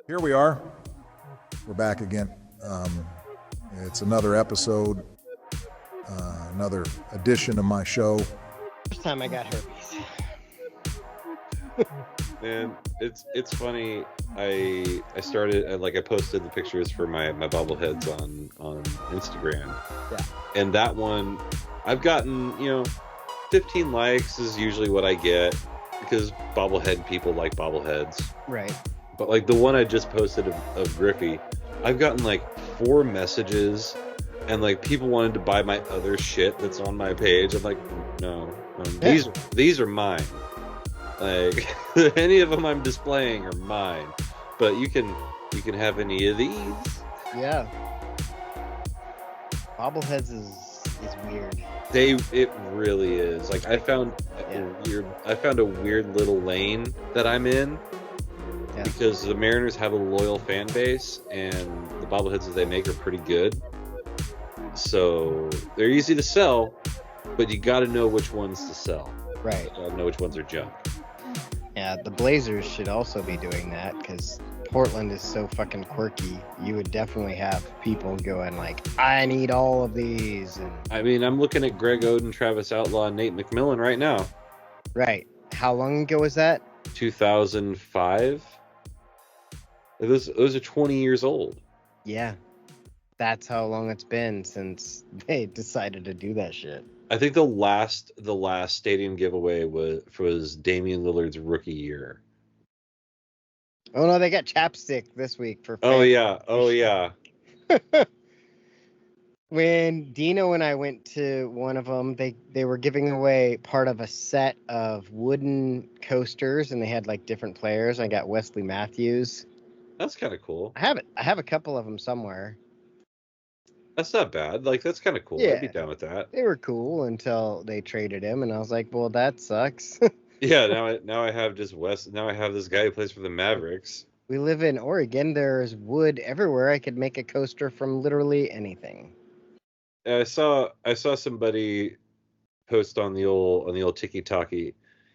Here we are. We're back again. It's another episode, another edition of my show. First time I got herpes. Man, it's funny. I started I posted the pictures for my bobbleheads on Instagram. Yeah. And that one, I've gotten 15 likes is usually what I get because bobblehead people like bobbleheads. Right. But like the one I just posted of Griffey, I've gotten like 4 messages, and like people wanted to buy my other shit that's on my page. I'm like, no, these are mine. Like any of them I'm displaying are mine, but you can have any of these. Yeah. Bobbleheads is weird. It really is. Like I found a weird little lane that I'm in. Yeah. Because the Mariners have a loyal fan base, and the bobbleheads that they make are pretty good. So they're easy to sell, but you got to know which ones to sell. Right. You got to know which ones are junk. Yeah, the Blazers should also be doing that because Portland is so fucking quirky. You would definitely have people going like, I need all of these. And I mean, I'm looking at Greg Oden, Travis Outlaw, and Nate McMillan right now. right. How long ago was that? 2005. Those are 20 years old. Yeah. That's how long it's been since they decided to do that shit. I think the last stadium giveaway was Damian Lillard's rookie year. Oh no, they got chapstick this week for. Oh yeah. When Dino and I went to one of them, they were giving away part of a set of wooden coasters, and they had like different players. I got Wesley Matthews. That's kind of cool. I have a couple of them somewhere. That's not bad. Like, that's kind of cool. Yeah. I'd be down with that. They were cool until they traded him, and I was like, well, that sucks. Yeah, now I have just Now I have this guy who plays for the Mavericks. We live in Oregon. There's wood everywhere. I could make a coaster from literally anything. I saw somebody post on the old Tiki Talkie.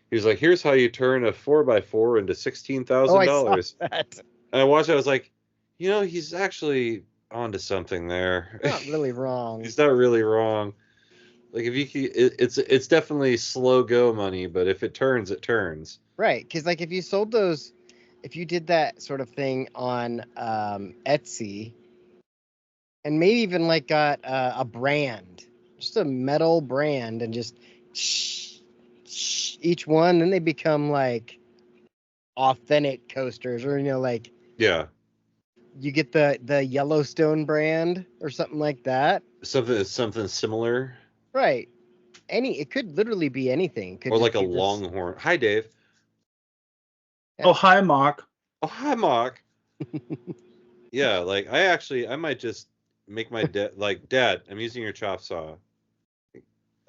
He was like, "Here's how you turn a 4x4 into $16,000." That. And I watched it. I was like, he's actually onto something there. Not really wrong. He's not really wrong. Like it's definitely slow go money, but if it turns, it turns. Right, because like if you did that sort of thing on Etsy, and maybe even like got a brand, just a metal brand, and just each one, then they become like authentic coasters, or like Yeah. you get the Yellowstone brand or something like that. Something similar. Right. It could literally be anything. Could Or just like a be this- longhorn. Hi, Dave. Yeah. Oh, hi, Mock. Oh, hi, Mock. Yeah, like I might just make my Dad, I'm using your chop saw.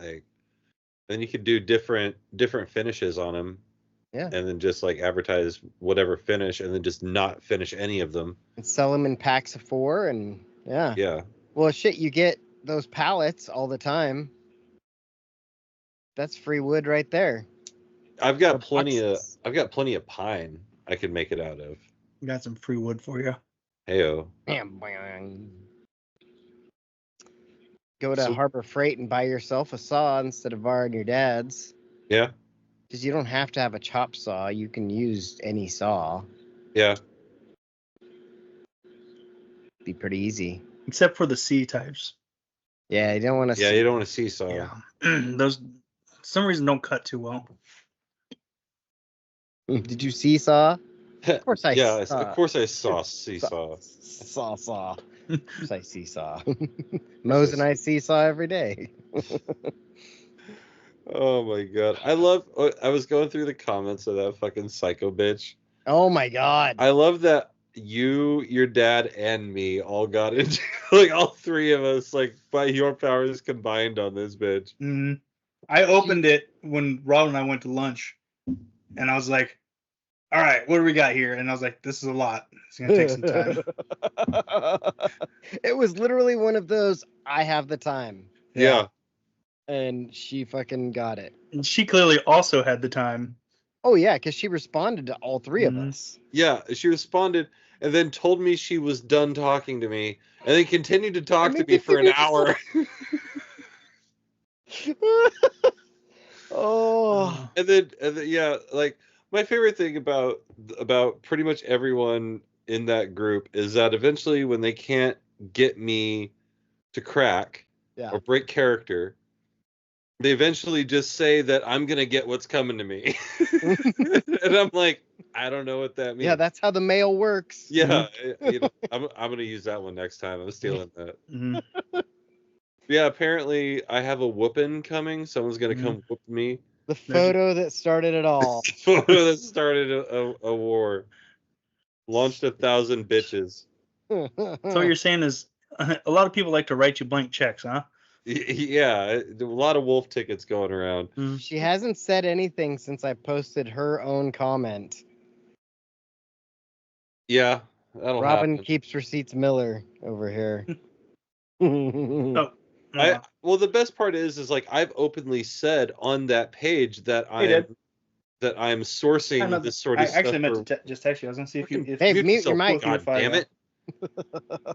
Like, then you could do different finishes on them. Yeah. And then just like advertise whatever finish, and then just not finish any of them. and sell them in packs of 4, and yeah. Yeah. Well, shit, you get those pallets all the time. That's free wood right there. I've Or got plenty boxes. of pine I could make it out of. Got some free wood for you. Heyo. Bam, bang. Go to So- Harbor Freight and buy yourself a saw instead of borrowing your dad's. Yeah. Because you don't have to have a chop saw. You can use any saw. Yeah. Be pretty easy. Except for the C types. Yeah, you don't want to. Yeah, you don't want to seesaw. Yeah. Those, for some reason, don't cut too well. Did you seesaw? Of course I Yeah, saw. of course I saw seesaw. Saw. Of course I seesaw. Mose and I seesaw every day. Oh my god. I was going through the comments of that fucking psycho bitch. Oh my god. I love that you, your dad, and me all got into like all 3 of us, like by your powers combined on this bitch. Mm. I opened it when Rob and I went to lunch, and I was like, all right, what do we got here? And I was like, this is a lot. It's going to take some time. It was literally one of those, I have the time. Yeah. And she fucking got it. And she clearly also had the time. Oh, yeah, because she responded to all 3 of Mhm. us. Yeah, she responded, and then told me she was done talking to me, and then continued to talk to me for an hour. Oh. And then, yeah, like my favorite thing about pretty much everyone in that group is that eventually when they can't get me to crack or break character, they eventually just say that I'm gonna get what's coming to me. And I'm like, I don't know what that means. Yeah, that's how the mail works. Yeah, I'm gonna use that one next time. I'm stealing that. Yeah, apparently I have a whooping coming. Someone's gonna come whoop me. The photo that started it all. The photo that started a war. Launched 1,000 bitches. So what you're saying is a lot of people like to write you blank checks, huh? Yeah, a lot of wolf tickets going around. She hasn't said anything since I posted her own comment. Yeah, that'll Robin happen. keeps receipts Miller over here. Oh. Well, the best part is like I've openly said on that page that I'm sourcing this sort of stuff. I actually meant to just text you. I was gonna see if you. Hey, mute your mic. God damn it!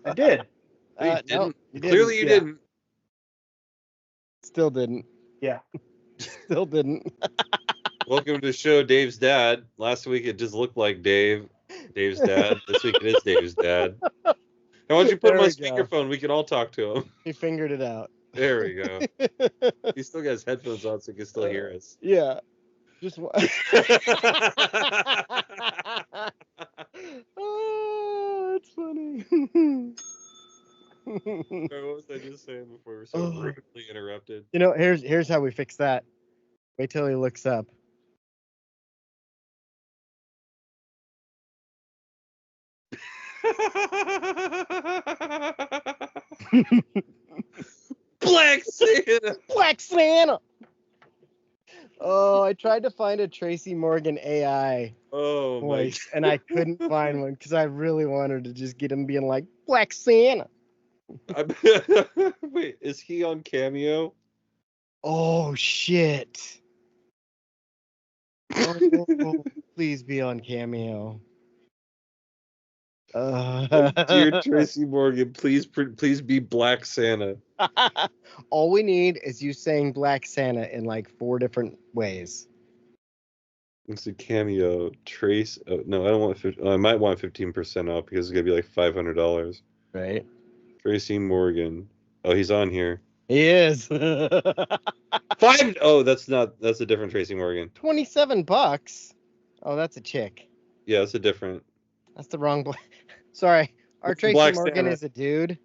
I did. No, you didn't. No, you Clearly, didn't. you didn't. Still didn't. Yeah. Still didn't. Welcome to the show, Dave's dad. Last week it just looked like Dave's dad. This week it is Dave's dad. Now, why don't you put him on speakerphone? We can all talk to him. He fingered it out. There we go. He still got his headphones on, so he can still hear us. Yeah. Just oh, it's funny. What was I just saying before we were so rudely interrupted? You know, here's how we fix that. Wait till he looks up. Black Santa. Black Santa. Oh, I tried to find a Tracy Morgan AI voice, and I couldn't find one because I really wanted to just get him being like Black Santa. Wait, is he on Cameo? Oh shit! Oh, please be on Cameo. Dear Tracy Morgan, please be Black Santa. All we need is you saying Black Santa in like 4 different ways. It's a Cameo. Trace. Oh, no, I don't want. I might want 15% off because it's gonna be like $500. Right. Tracy Morgan. Oh, he's on here. He is. 5. Oh, that's a different Tracy Morgan. $27. Oh, that's a chick. Yeah, that's a different. That's the wrong. Sorry, our Tracy Black Morgan Santa. is a dude.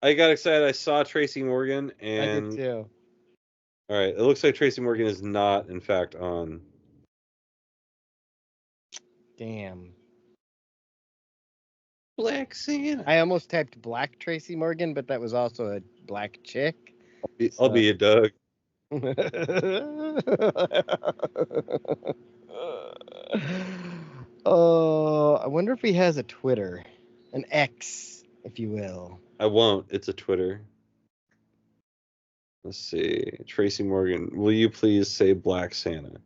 I got excited. I saw Tracy Morgan, I and did too. all right, it looks like Tracy Morgan is not, in fact, on. Damn. Black Santa. I almost typed Black Tracy Morgan, but that was also a black chick. I'll be a Doug. Oh, I wonder if he has a Twitter, an X, if you will. I won't. It's a Twitter. Let's see. Tracy Morgan, will you please say Black Santa?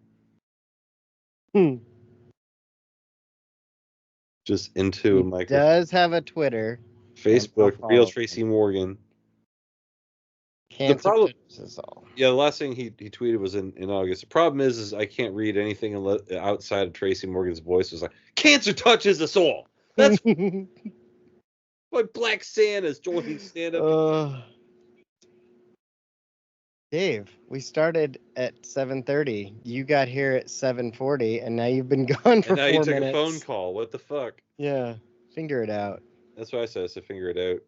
Just into a He microphone. does have a Twitter. Facebook, I'll Real follow Tracy him. Morgan. Cancer problem- is all. Yeah, the last thing he tweeted was in August. The problem is I can't read anything outside of Tracy Morgan's voice. It was like, cancer touches us all. That's why Black Santa's joining stand-up. Dave, we started at 7:30. You got here at 7:40, and now you've been gone for 4 And now you took minutes. a phone call. What the fuck? Yeah, figure it out. That's what I said. So figure it out.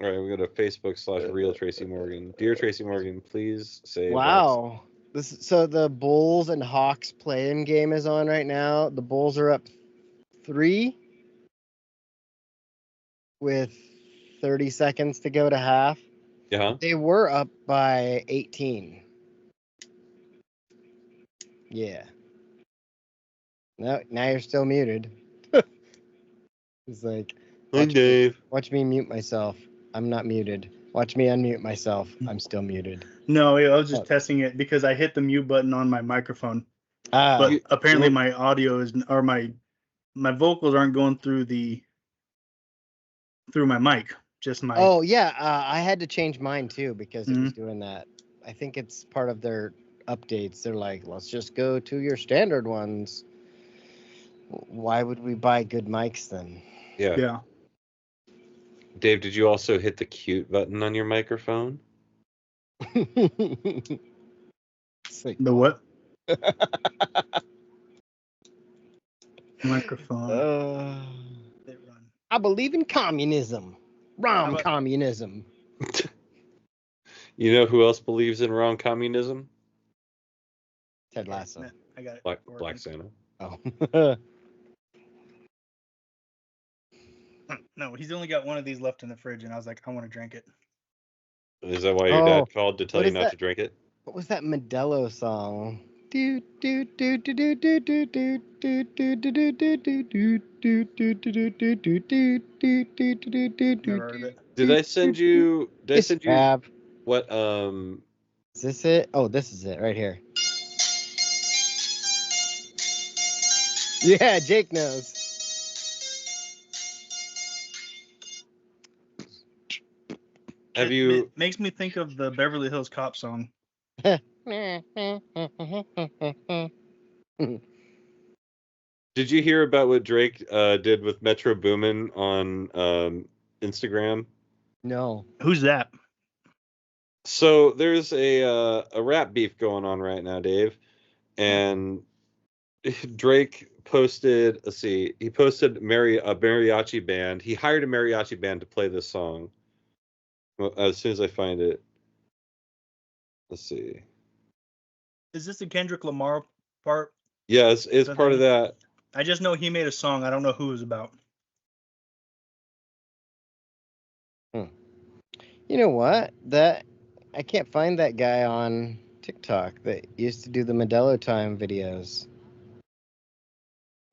All right, we go to Facebook /Real Tracy Morgan. Dear Tracy Morgan, please say. Wow. So the Bulls and Hawks play-in game is on right now. The Bulls are up 3 with 30 seconds to go to half. Yeah. They were up by 18. Yeah. No, now you're still muted. It's like, Hi, Dave. watch me mute myself. I'm not muted. Watch me unmute myself. I'm still muted. No, I was just testing it because I hit the mute button on my microphone. Ah, But apparently my audio is, or my my vocals aren't going through my mic, just my. Oh yeah, I had to change mine too because it was Mm-hmm. doing that. I think it's part of their updates. They're like, let's just go to your standard ones. Why would we buy good mics then? Yeah. Yeah. Dave, did you also hit the cute button on your microphone? It's like, The what? Microphone. They run. I believe in communism. How about- Communism. You know who else believes in wrong communism? Ted Lasso. Yeah, I got it. Black Santa. Oh. No, he's only got one of these left in the fridge, and I was like, I want to drink it. Is that why your dad called to tell What you is not that? to drink it? What was that Modelo song? Do do do do do do do do do do do do do do do do do do do do. Never heard of it. Did I send you? Did I send you Have. what? Is this it? Oh, this is it right here. Yeah, Jake knows. Have you? It makes me think of the Beverly Hills Cop song. Did you hear about what Drake did with Metro Boomin on Instagram? No. Who's that? So there's a rap beef going on right now, Dave, and Drake posted. Let's see, he posted a mariachi band. He hired a mariachi band to play this song. Well, as soon as I find it, let's see. Is this the Kendrick Lamar part? Yeah, it's part of that. I just know he made a song. I don't know who it was about. You know what? I can't find that guy on TikTok that used to do the Modelo Time videos.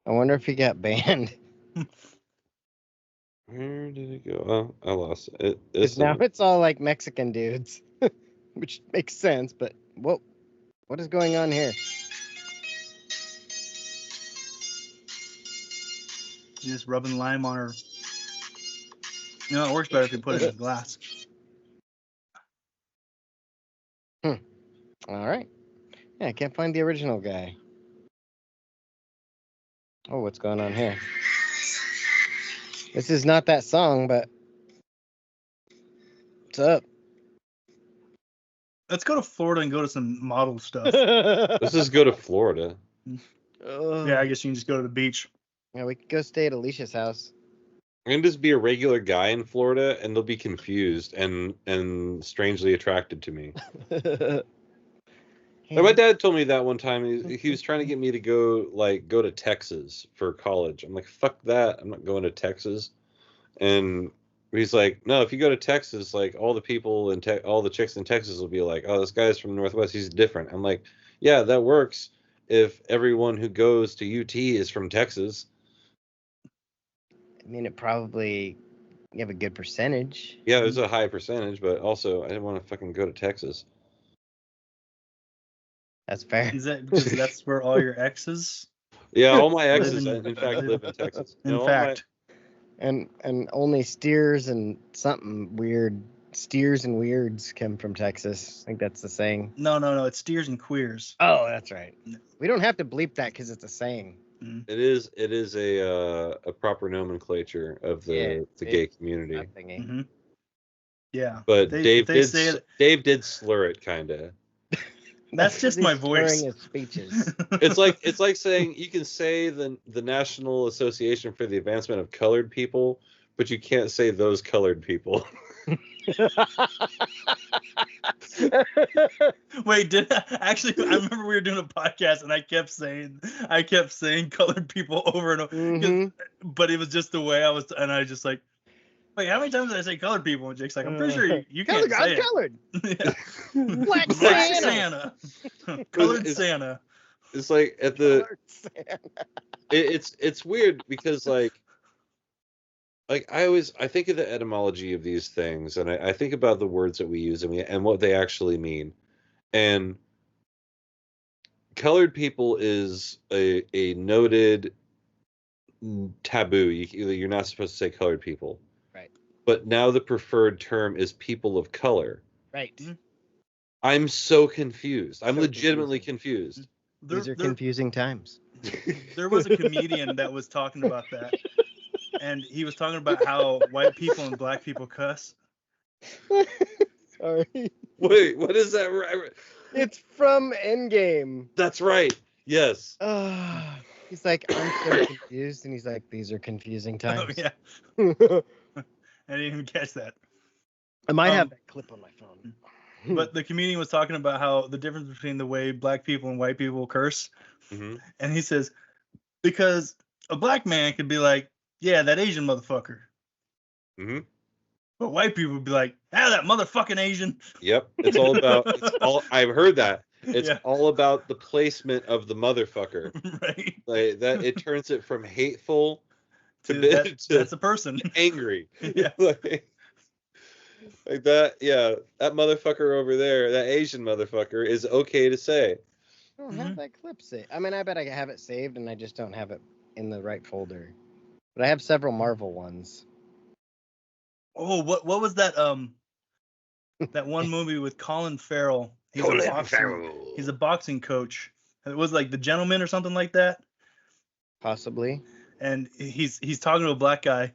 I wonder if he got banned. Where did it go? Oh, I lost it. Because now it's all like Mexican dudes, which makes sense. But what is going on here? Just rubbing lime on her. You know, it works better if you put it in a glass. All right. Yeah, I can't find the original guy. Oh, what's going on here? This is not that song, but what's up? Let's go to Florida and go to some model stuff. Let's just go to Florida. Yeah, I guess you can just go to the beach. Yeah, we could go stay at Alicia's house. I'm gonna just be a regular guy in Florida, and they'll be confused and strangely attracted to me. My dad told me that one time. He was trying to get me to go to Texas for college. I'm like, fuck that. I'm not going to Texas. And he's like, no, if you go to Texas, like all the people in all the chicks in Texas will be like, oh, this guy's from Northwest. He's different. I'm like, yeah, that works if everyone who goes to UT is from Texas. I mean, you have a good percentage. Yeah, there's a high percentage, but also I didn't want to fucking go to Texas. That's fair. Is that because that's where all your exes? Yeah, all my exes, Live in fact, live in Texas. In No, all fact, And only steers and something weird. Steers and weirds come from Texas. I think that's the saying. no, it's steers and queers. Oh, that's right. We don't have to bleep that because it's a saying. it is a proper nomenclature of the gay community. Mm-hmm. Yeah, But Dave Dave did slur it, kind of. That's just my voice. His speeches. It's like saying you can say the National Association for the Advancement of Colored People, but you can't say those colored people. Wait, I remember we were doing a podcast and I kept saying colored people over and over, Mm-hmm. but it was just the way I was, and I just like, wait, how many times did I say colored people? And Jake's like, I'm pretty sure you can't say colored. it. Black Black Santa. Santa. Colored Santa. It's like at the Colored Santa. it's weird because like I think of the etymology of these things, and I think about the words that we use and what they actually mean. And colored people is a noted taboo. You're not supposed to say colored people. Right. But now the preferred term is people of color. Right. I'm so confused. I'm So legitimately confused. These are confusing times. There was a comedian that was talking about that, and he was talking about how white people and black people cuss. Sorry. Wait, what is that? It's from Endgame. That's right. Yes. He's like, I'm so confused, and he's like, these are confusing Oh times. yeah, I didn't even catch that. I might have that clip on my phone. But the comedian was talking about how the difference between the way black people and white people curse. Mm-hmm. And he says, because a black man could be like, yeah, that Asian motherfucker. Mm-hmm. But white people would be like, that motherfucking Asian. Yep. It's all I've heard that. It's all about the placement of the motherfucker. Right. Like that it turns it from hateful to that's a person. Angry. Yeah. Like that, yeah. That motherfucker over there, that Asian motherfucker, is okay to say. I don't have that clip saved. I mean, I bet I have it saved, and I just don't have it in the right folder. But I have several Marvel ones. Oh, what was that? That one movie with Colin Farrell. He's a boxing coach. It was like The Gentleman or something like that. Possibly. And he's talking to a black guy,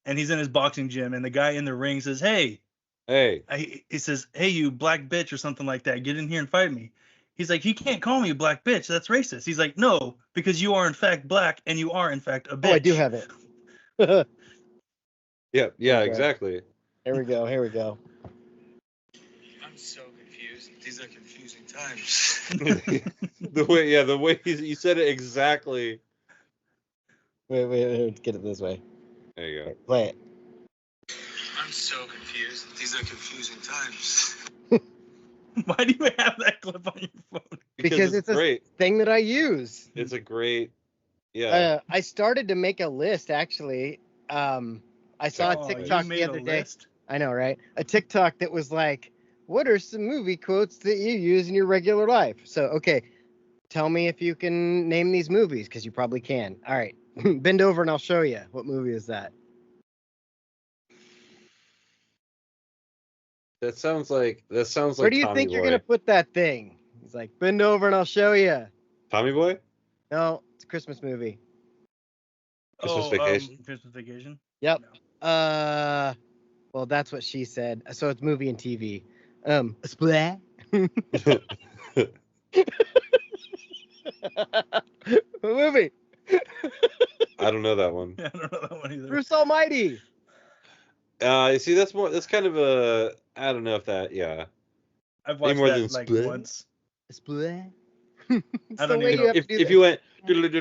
and he's in his boxing gym, and the guy in the ring says, "Hey." He says, "Hey, you black bitch," or something like that. "Get in here and fight me." He's like, "He can't call me a black bitch. That's racist." He's like, "No, because you are in fact black, and you are in fact a bitch." Oh, I do have it. Yeah, Okay. exactly. Here we go. I'm so confused. These are confusing times. the way you said it exactly. Wait, get it this way. There you go. Play it. I'm so confused. These are confusing times. Why do you have that clip on your phone? Because it's great. a thing that I use. It's a great, yeah. I started to make a list, actually. I saw a TikTok the other day. I know, right? A TikTok that was like, what are some movie quotes that you use in your regular life? So, okay, tell me if you can name these movies, because you probably can. All right, bend over and I'll show you. What movie is that? That sounds like Where do you Tommy think Boy. you're going to put that thing? He's like, bend over and I'll show you. Tommy Boy? No, it's a Christmas movie. Christmas Vacation? Christmas Vacation? Yep. No. Well, that's what she said. So it's movie and TV. Splat. What movie? I don't know that one. Yeah, I don't know that one either. Bruce Almighty. You see, that's kind of a, I don't know if that, yeah. I've watched more that than like Split? once. Splat. I don't even know. If you went, like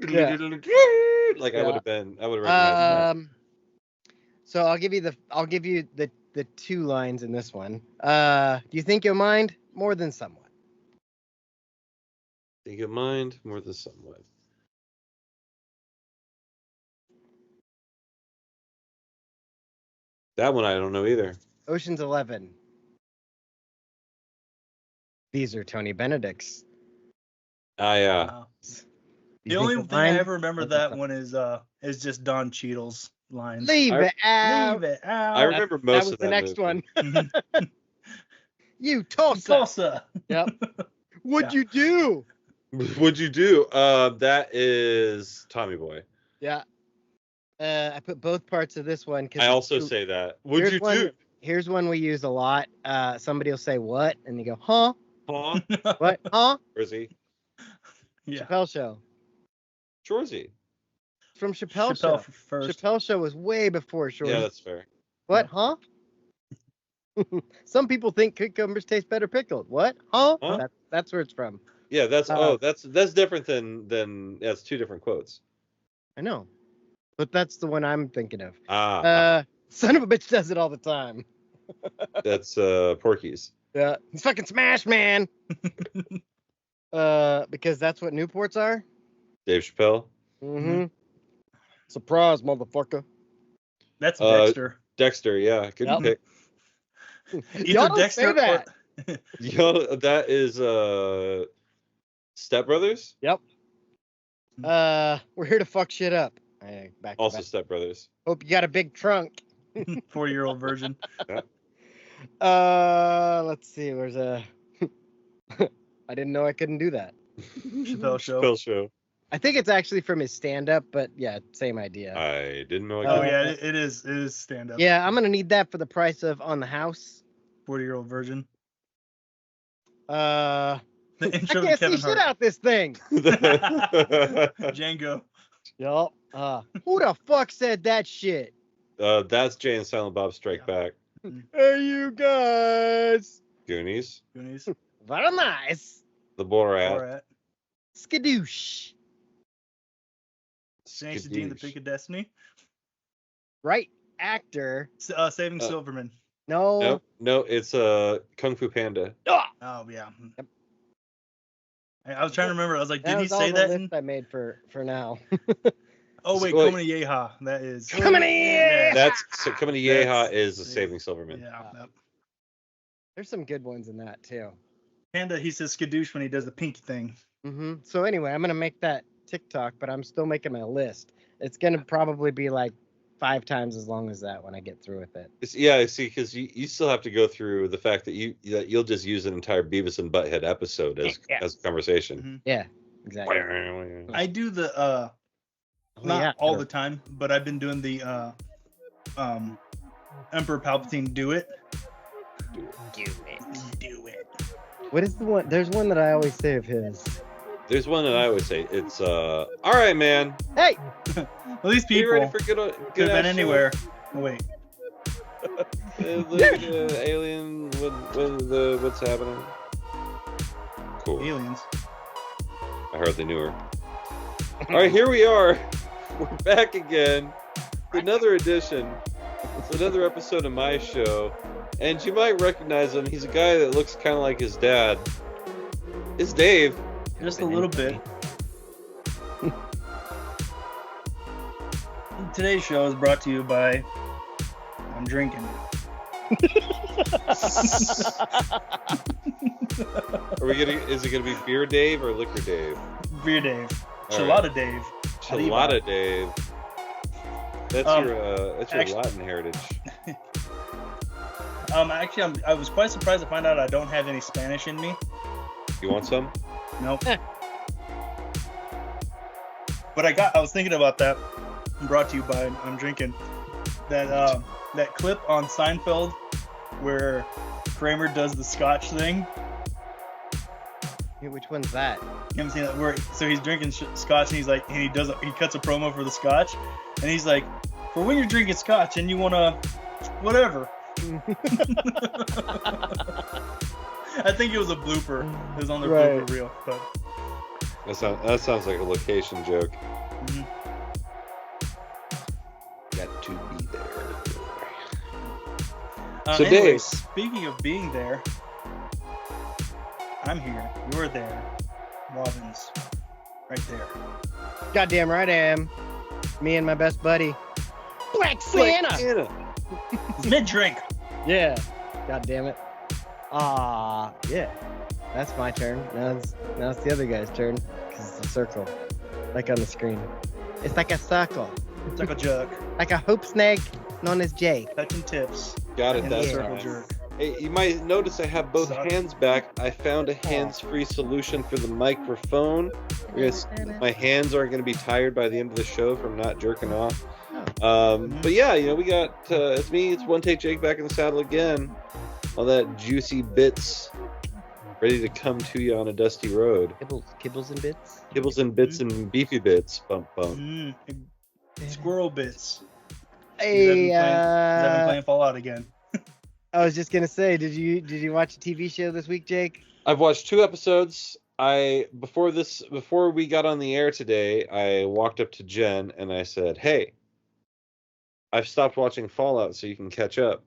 Yeah. I would have recognized that. So I'll give you the two lines in this one. Do you think you'll mind? More than somewhat. Think of mind more than somewhat. That one I don't know either. Ocean's 11. These are Tony Benedict's. Yeah. Wow. The only thing I ever remember that one is just Don Cheadle's lines. Leave it out. Leave it out. I remember most of that the next movie. one. You Tulsa. Tulsa. Yep. What'd you do? What'd you do? That is Tommy Boy. Yeah. I put both parts of this one. I also say that. What'd you do? Here's one we use a lot. Somebody will say what, and you go, huh? Huh? What? Huh? Shorzy. Yeah. Chappelle Show. Shorzy. From Chappelle Show. First. Chappelle Show was way before Shorzy. Yeah, that's fair. What? Huh? Some people think cucumbers taste better pickled. What? Huh? Huh? That's where it's from. Yeah, that's different than that's two different quotes. I know, but that's the one I'm thinking of. Son of a bitch does it all the time. That's Porky's. Yeah, he's fucking smash, man. Because that's what Newports are. Dave Chappelle. Mm-hmm. Surprise, motherfucker. That's Dexter. Dexter, yeah, good pick. Y'all don't say that. Yo, that is Step Brothers. Yep. We're here to fuck shit up. Back to Also, back. Step Brothers. Hope you got a big trunk. 4-year-old version. Let's see. Where's a? I didn't know I couldn't do that. Chappelle Show. Chappelle Show. I think it's actually from his stand-up, but yeah, same idea. I didn't know. Oh yeah, it is. It is stand up. Yeah, I'm gonna need that for the price of On the House. 40-year-old version. The intro I can't to Kevin see shit Hart. out this thing. Django. Yup. Who the fuck said that shit? That's Jay and Silent Bob Strike Back. Hey, you guys. Goonies. Goonies. Very nice. The Borat. Borat. Skadoosh. James Dean, the Pick of Destiny. Right actor. Saving Silverman. No. No, it's Kung Fu Panda. Ah! Oh yeah. Yep. I was trying to remember. I was like, did he was all say the that? list I made for now. Oh wait, Wait. Coming to Yeehaw. That is. Coming to Yeehaw! That's so Coming to Yeehaw That's- is the Saving Silverman. Yeah. Yep. There's some good ones in that too. Panda, he says skadoosh when he does the pinky thing. So anyway, I'm gonna make that TikTok, but I'm still making my list. It's gonna probably be like 5 times as long as that when I get through with it. Yeah, see, because you still have to go through the fact that you'll just use an entire Beavis and Butthead episode as a conversation. Yeah, exactly. I do the not all the time, but I've been doing the Emperor Palpatine do it. Do it. Do it. What is the one? There's one that I always say of his. There's one that I always say. It's all right, man. Hey. Well, these Are you people ready for good could have been ass anywhere. Oh, wait. Alien. What's happening? Cool. Aliens. I hardly knew her. All right, here we are. We're back again. Another edition. It's another episode of my show. And you might recognize him. He's a guy that looks kind of like his dad. It's Dave. Just a little bit. Today's show is brought to you by I'm drinking. Is it gonna be Beer Dave or Liquor Dave? Beer Dave. All Chilada right. Dave. Chilada Dave. That's your actually- Latin heritage. Actually, I was quite surprised to find out I don't have any Spanish in me. You want some? Nope. But I was thinking about that. Brought to you by I'm drinking. That clip on Seinfeld where Kramer does the Scotch thing. Hey, which one's that? You haven't seen that? So he's drinking Scotch and he cuts a promo for the Scotch, and he's like, for when you're drinking Scotch and you wanna whatever. I think it was a blooper. It was on their blooper reel, but That sounds like a location joke. Mhm. Got to be there. So Dave, anyways, speaking of being there, I'm here. You're there. Robin's right there. Goddamn right I am. Me and my best buddy, Black Santa. It's mid-drink. Yeah. God damn it. Yeah. That's my turn. Now it's the other guy's turn because it's a circle, like on the screen. It's like a circle, It's like a jerk. like a hoop snake known as Jay. Touching tips. got it. And That's a circle right. jerk. Hey, you might notice I have both Suck. hands back. I found a hands-free solution for the microphone. My hands aren't going to be tired by the end of the show from not jerking off. But yeah, we got it's me. It's One Take Jake back in the saddle again. All that juicy bits ready to come to you on a dusty road. Kibbles and bits. Kibbles and bits and beefy bits. Bump bump. Squirrel bits. Hey, I've been playing Fallout again. I was just gonna say, did you watch a TV show this week, Jake? I've watched 2 episodes. Before we got on the air today, I walked up to Jen and I said, "Hey, I've stopped watching Fallout so you can catch up.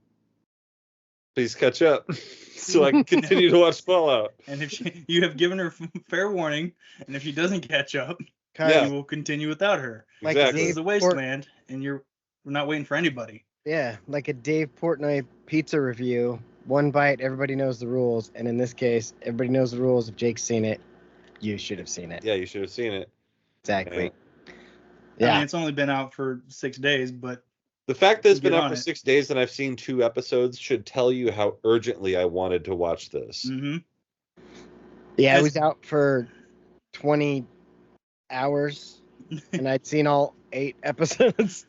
Please catch up so I can continue to watch Fallout." And if you have given her fair warning, and if she doesn't catch up, Yeah. you will continue without her. Like Exactly. This is a wasteland, and we're not waiting for anybody. Yeah, like a Dave Portnoy pizza review. One bite, everybody knows the rules, and in this case, everybody knows the rules. If Jake's seen it, you should have seen it. Yeah, you should have seen it. Exactly. I Yeah. mean, it's only been out for 6 days, but The fact that it's been Get out on for it. 6 days and I've seen 2 episodes should tell you how urgently I wanted to watch this. mm-hmm. Yeah, it As- was out for 20 hours, and I'd seen all 8 episodes.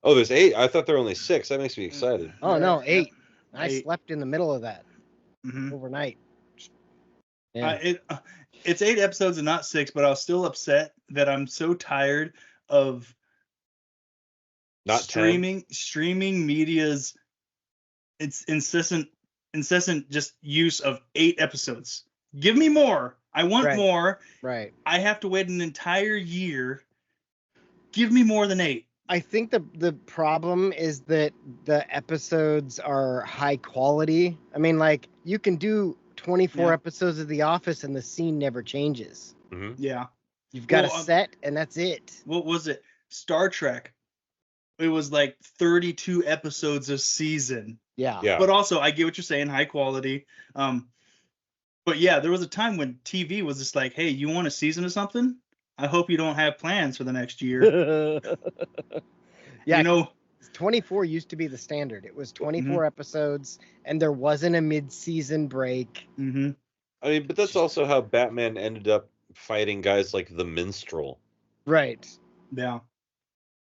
Oh, there's 8. I thought there were only 6. That makes me excited. Oh, Yeah, no, 8. yeah. I 8. slept in the middle of that Mm-hmm. overnight. Yeah. It's 8 episodes and not 6, but I was still upset that I'm so tired of Not 10. streaming media's it's incessant just use of 8 episodes. Give me more. I want Right. more. Right. I have to wait an entire year. Give me more than 8. I think the problem is that the episodes are high quality. I mean, like, you can do 24 Yeah. episodes of The Office and the scene never changes. Mm-hmm. Yeah. You've got Well, a set and that's it. What was it? Star Trek. It was like 32 episodes a season. Yeah. Yeah. But also, I get what you're saying, high quality. But yeah, there was a time when TV was just like, hey, you want a season of something? I hope you don't have plans for the next year. Yeah. You know, 24 used to be the standard. It was 24 episodes and there wasn't a mid-season break. mm-hmm. I mean, but that's also how Batman ended up fighting guys like the Minstrel. Right. Yeah.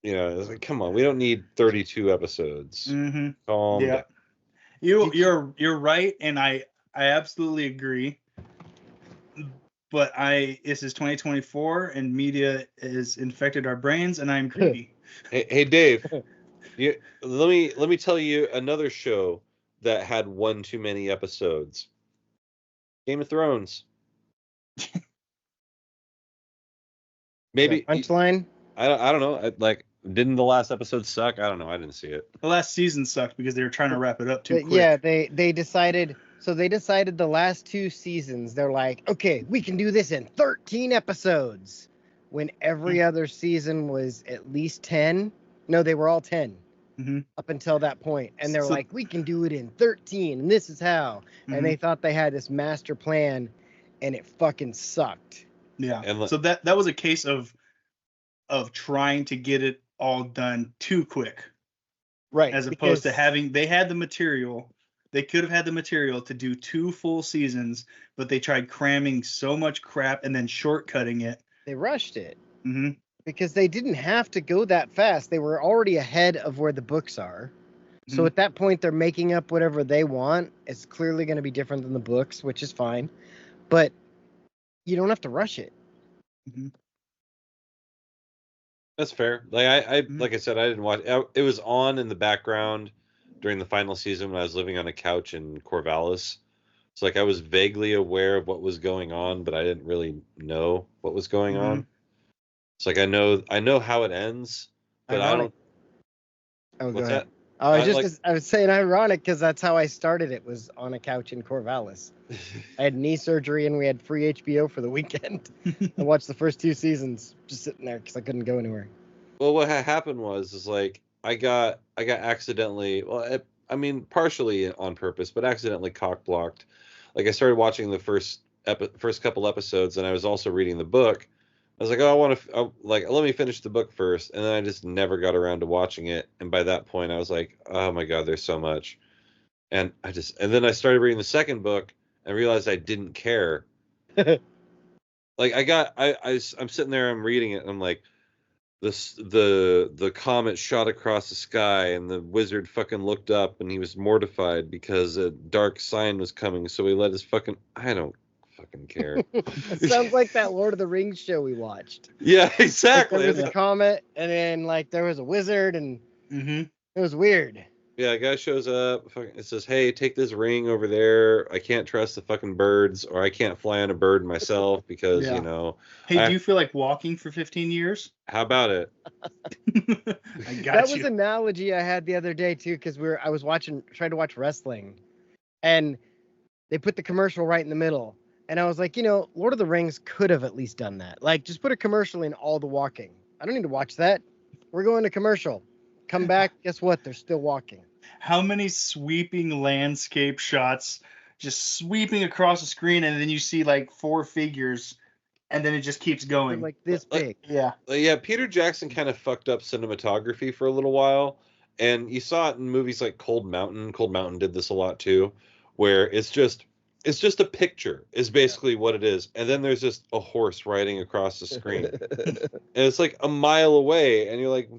You know, it's like, come on, we don't need 32 episodes. Mm-hmm. Calm Yeah. down. You're right, and I absolutely agree. But this is 2024, and media has infected our brains, and I'm greedy. Hey, Dave. Let me tell you another show that had one too many episodes. Game of Thrones. Maybe Punchline. I don't know. Didn't the last episode suck? I don't know. I didn't see it. The last season sucked because they were trying to wrap it up too quick. Yeah, they decided. So they decided the last 2 seasons. They're like, okay, we can do this in 13 episodes. When every other season was at least 10. No, they were all 10 up until that point. And they're like, we can do it in 13, and this is how. And they thought they had this master plan, and it fucking sucked. Yeah. And So that was a case of trying to get it all done too quick. Right. As opposed to they had the material. They could have had the material to do 2 full seasons, but they tried cramming so much crap and then shortcutting it. They rushed it. Mm-hmm. Because they didn't have to go that fast. They were already ahead of where the books are. So at that point, they're making up whatever they want. It's clearly going to be different than the books, which is fine. But you don't have to rush it. Mm-hmm. That's fair. Like I said, I didn't watch. It was on in the background during the final season when I was living on a couch in Corvallis. So I was vaguely aware of what was going on, but I didn't really know what was going on. It's I know how it ends, but Ironic. I don't. Oh, go What's ahead. that? I was saying ironic because that's how I started. It was on a couch in Corvallis. I had knee surgery and we had free HBO for the weekend. I watched the first 2 seasons just sitting there because I couldn't go anywhere. Well, what happened was I got accidentally. Well, I mean, partially on purpose, but accidentally cock blocked. I started watching the first couple episodes, and I was also reading the book. I was like, oh, let me finish the book first, and then I just never got around to watching it. And by that point, I was like, oh my god, there's so much. And then I started reading the second book and realized I didn't care. I'm sitting there, I'm reading it, and I'm like, the comet shot across the sky, and the wizard fucking looked up, and he was mortified because a dark sign was coming, so he let his fucking. I don't fucking care. It sounds like that Lord of the Rings show we watched. Yeah, exactly. There was a comet, and then there was a wizard, and it was weird. Yeah, a guy shows up. It says, "Hey, take this ring over there. I can't trust the fucking birds, or I can't fly on a bird myself because Hey, do you feel like walking for 15 years? How about it?" I got That you. was an analogy I had the other day too, because I was trying to watch wrestling, and they put the commercial right in the middle, and I was like, Lord of the Rings could have at least done that. Just put a commercial in all the walking. I don't need to watch that. We're going to commercial. Come back. Guess what? They're still walking. How many sweeping landscape shots just sweeping across the screen, and then you see 4 figures and then it just keeps going. Like this big. Yeah. Yeah, Peter Jackson kind of fucked up cinematography for a little while, and you saw it in movies like Cold Mountain. Cold Mountain did this a lot too, where it's just a picture is basically what it is, and then there's just a horse riding across the screen, and it's like a mile away, and you're like,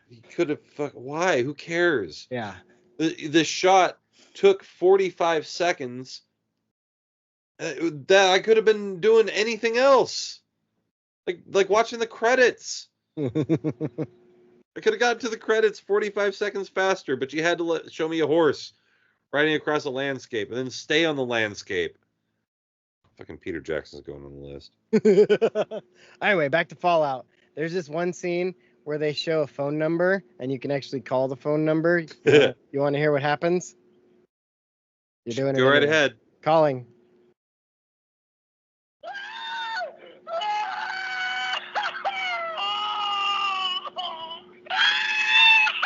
you could have why? Who cares? Yeah. The shot took 45 seconds. That I could have been doing anything else. Like watching the credits. I could have gotten to the credits 45 seconds faster, but you had to show me a horse riding across a landscape and then stay on the landscape. Fucking Peter Jackson's going on the list. Anyway, back to Fallout. There's this one scene where they show a phone number and you can actually call the phone number. You want to hear what happens? You're doing it. Go right ahead. Calling.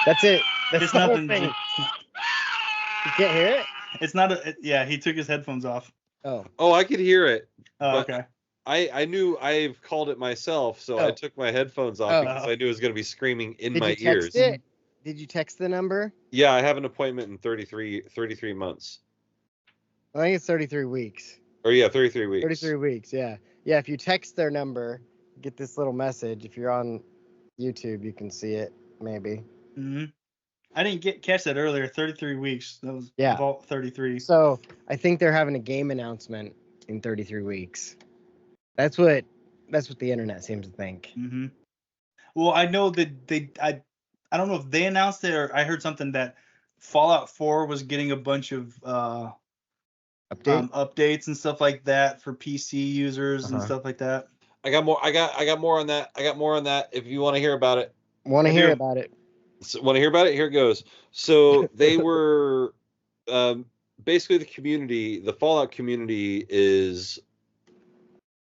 That's it. That's It's the whole nothing. thing. You can't hear it? It's not a. Yeah, he took his headphones off. Oh, I could hear it. Oh, But okay. I knew I've called it myself, so I took my headphones off because I knew it was going to be screaming in Did my you text ears. it? Did you text the number? Yeah, I have an appointment in 33 months. I think it's 33 weeks. Or yeah, 33 weeks. 33 weeks, yeah. Yeah, if you text their number, get this little message. If you're on YouTube, you can see it, maybe. Mm-hmm. I didn't catch that earlier. 33 weeks. That was Vault 33. So I think they're having a game announcement in 33 weeks. That's what the internet seems to think. Mm-hmm. Well, I know that I don't know if they announced it or I heard something that Fallout 4 was getting a bunch of updates and stuff like that for PC users and stuff like that. I got more on that. I got more on that if you want to hear about it. Want to hear about it? So, want to hear about it? Here it goes. So they were basically the Fallout community is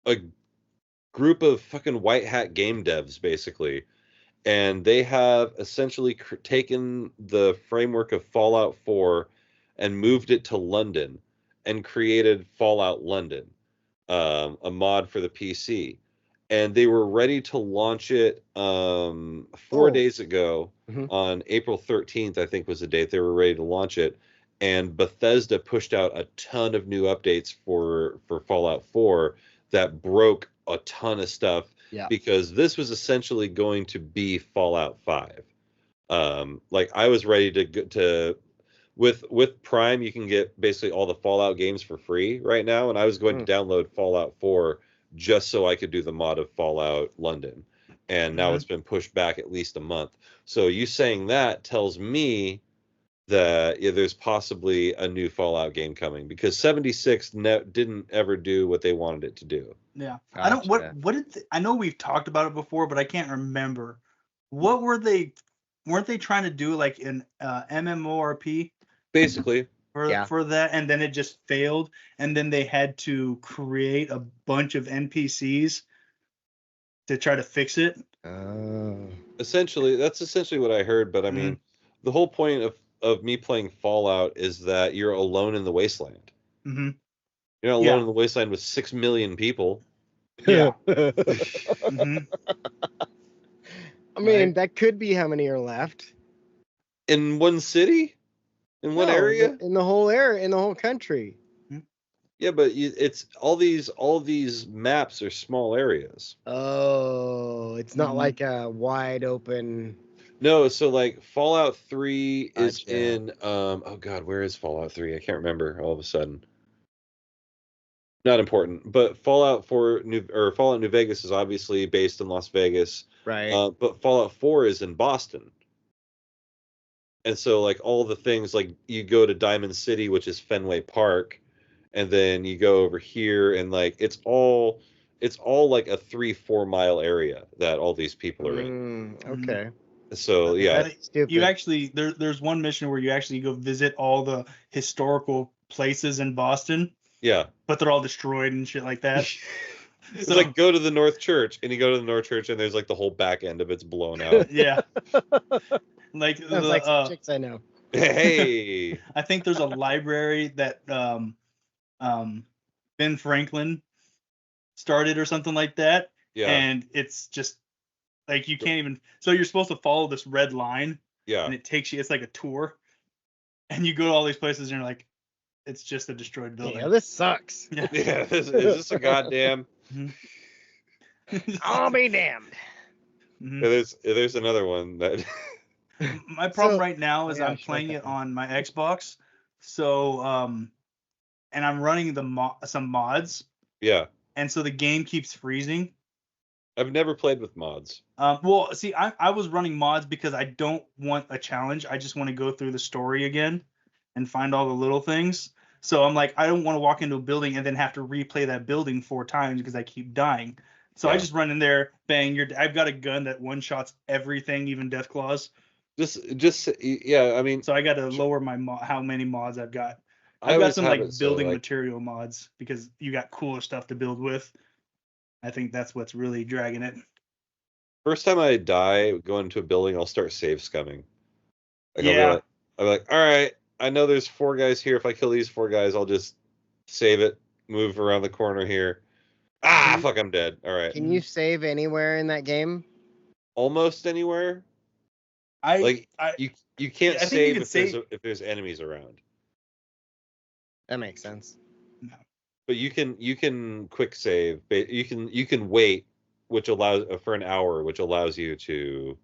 a group of fucking white hat game devs, basically. And they have essentially taken the framework of Fallout 4 and moved it to London and created Fallout London, a mod for the PC. And they were ready to launch it 4 days ago on April 13th, I think was the date they were ready to launch it. And Bethesda pushed out a ton of new updates for Fallout 4 that broke a ton of stuff. Yeah. Because this was essentially going to be Fallout 5. Like I was ready to with Prime, you can get basically all the Fallout games for free right now, and I was going to download Fallout 4 just so I could do the mod of Fallout London. And now it's been pushed back at least a month. So you saying that tells me that there's possibly a new Fallout game coming because 76 didn't ever do what they wanted it to do. Yeah. Gotcha. I don't what did I know we've talked about it before, but I can't remember. What weren't they trying to do like an MMORP basically for that, and then it just failed, and then they had to create a bunch of NPCs to try to fix it. Essentially, that's essentially what I heard, but I mean, the whole point of me playing Fallout is that you're alone in the wasteland. Mm-hmm. You're not alone in the wasteland with 6 million people. Yeah. I mean, that could be how many are left. In one city? In one area? In the whole area, in the whole country. Yeah, but it's all these maps are small areas. Oh, it's not like a wide open. No, so like Fallout 3 is in oh god, where is Fallout 3? I can't remember all of a sudden. Not important, but Fallout New Vegas is obviously based in Las Vegas. Right. But Fallout 4 is in Boston. And so like all the things like you go to Diamond City, which is Fenway Park, and then you go over here and like it's all like a 3-4 mile area that all these people are in. Okay. So yeah, you actually there's one mission where you actually go visit all the historical places in Boston. Yeah. But they're all destroyed and shit like that. It's like go to the North Church, and you go to the North Church, and there's like the whole back end of it's blown out. Yeah. Like some chicks I know. Hey. I think there's a library that Ben Franklin started or something like that. Yeah. And it's just like you can't even. So you're supposed to follow this red line. Yeah. And it takes you. It's like a tour, and you go to all these places, and you're like, it's just a destroyed building. Yeah, this sucks. Yeah. Is this a goddamn? I'll be damned. There's another one that. My problem right now is I'm playing it on my Xbox, so and I'm running some mods. Yeah. And so the game keeps freezing. I've never played with mods. Well, see, I was running mods because I don't want a challenge. I just want to go through the story again and find all the little things. So I'm like, I don't want to walk into a building and then have to replay that building 4 times because I keep dying. So I just run in there, bang. I've got a gun that one shots everything, even death claws. Yeah. I mean, so I got to lower my how many mods I've got. I've got some like building material mods because you got cooler stuff to build with. I think that's what's really dragging it. First time I die going into a building, I'll start save scumming. I'll be like, all right, I know there's 4 guys here. If I kill these 4 guys, I'll just save it, move around the corner here. Fuck, I'm dead. All right. Can you save anywhere in that game? Almost anywhere. You can't save if there's enemies around. That makes sense. No. But you can quick save. You can wait, which allows for an hour, which allows you to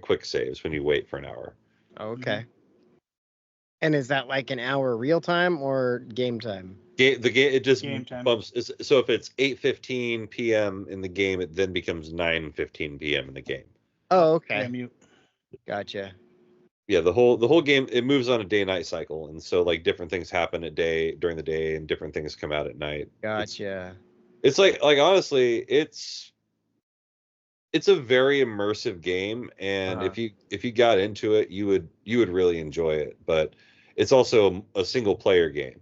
quick saves when you wait for an hour. Okay. Mm-hmm. And is that like an hour real time or game time? The game it just bumps. So if it's 8:15 p.m. in the game, it then becomes 9:15 p.m. in the game. Oh, okay. Gotcha. Yeah, the whole game it moves on a day-night cycle, and so like different things happen during the day, and different things come out at night. Gotcha. It's like honestly, it's a very immersive game, and if you got into it, you would really enjoy it. But it's also a single player game,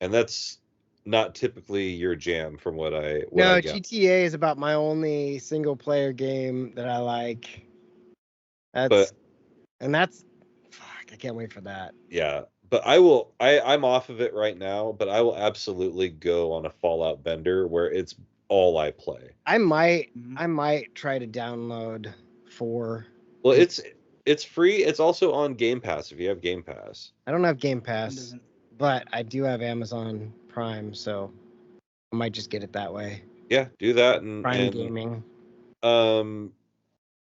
and that's not typically your jam from what I get. GTA is about my only single player game that I like. I can't wait for that. Yeah, but I'm off of it right now, but I will absolutely go on a Fallout bender where it's all I play. I might try to download 4. Well, it's free. It's also on Game Pass if you have Game Pass. I don't have Game Pass, but I do have Amazon Prime, so I might just get it that way. Yeah, do that and Prime gaming.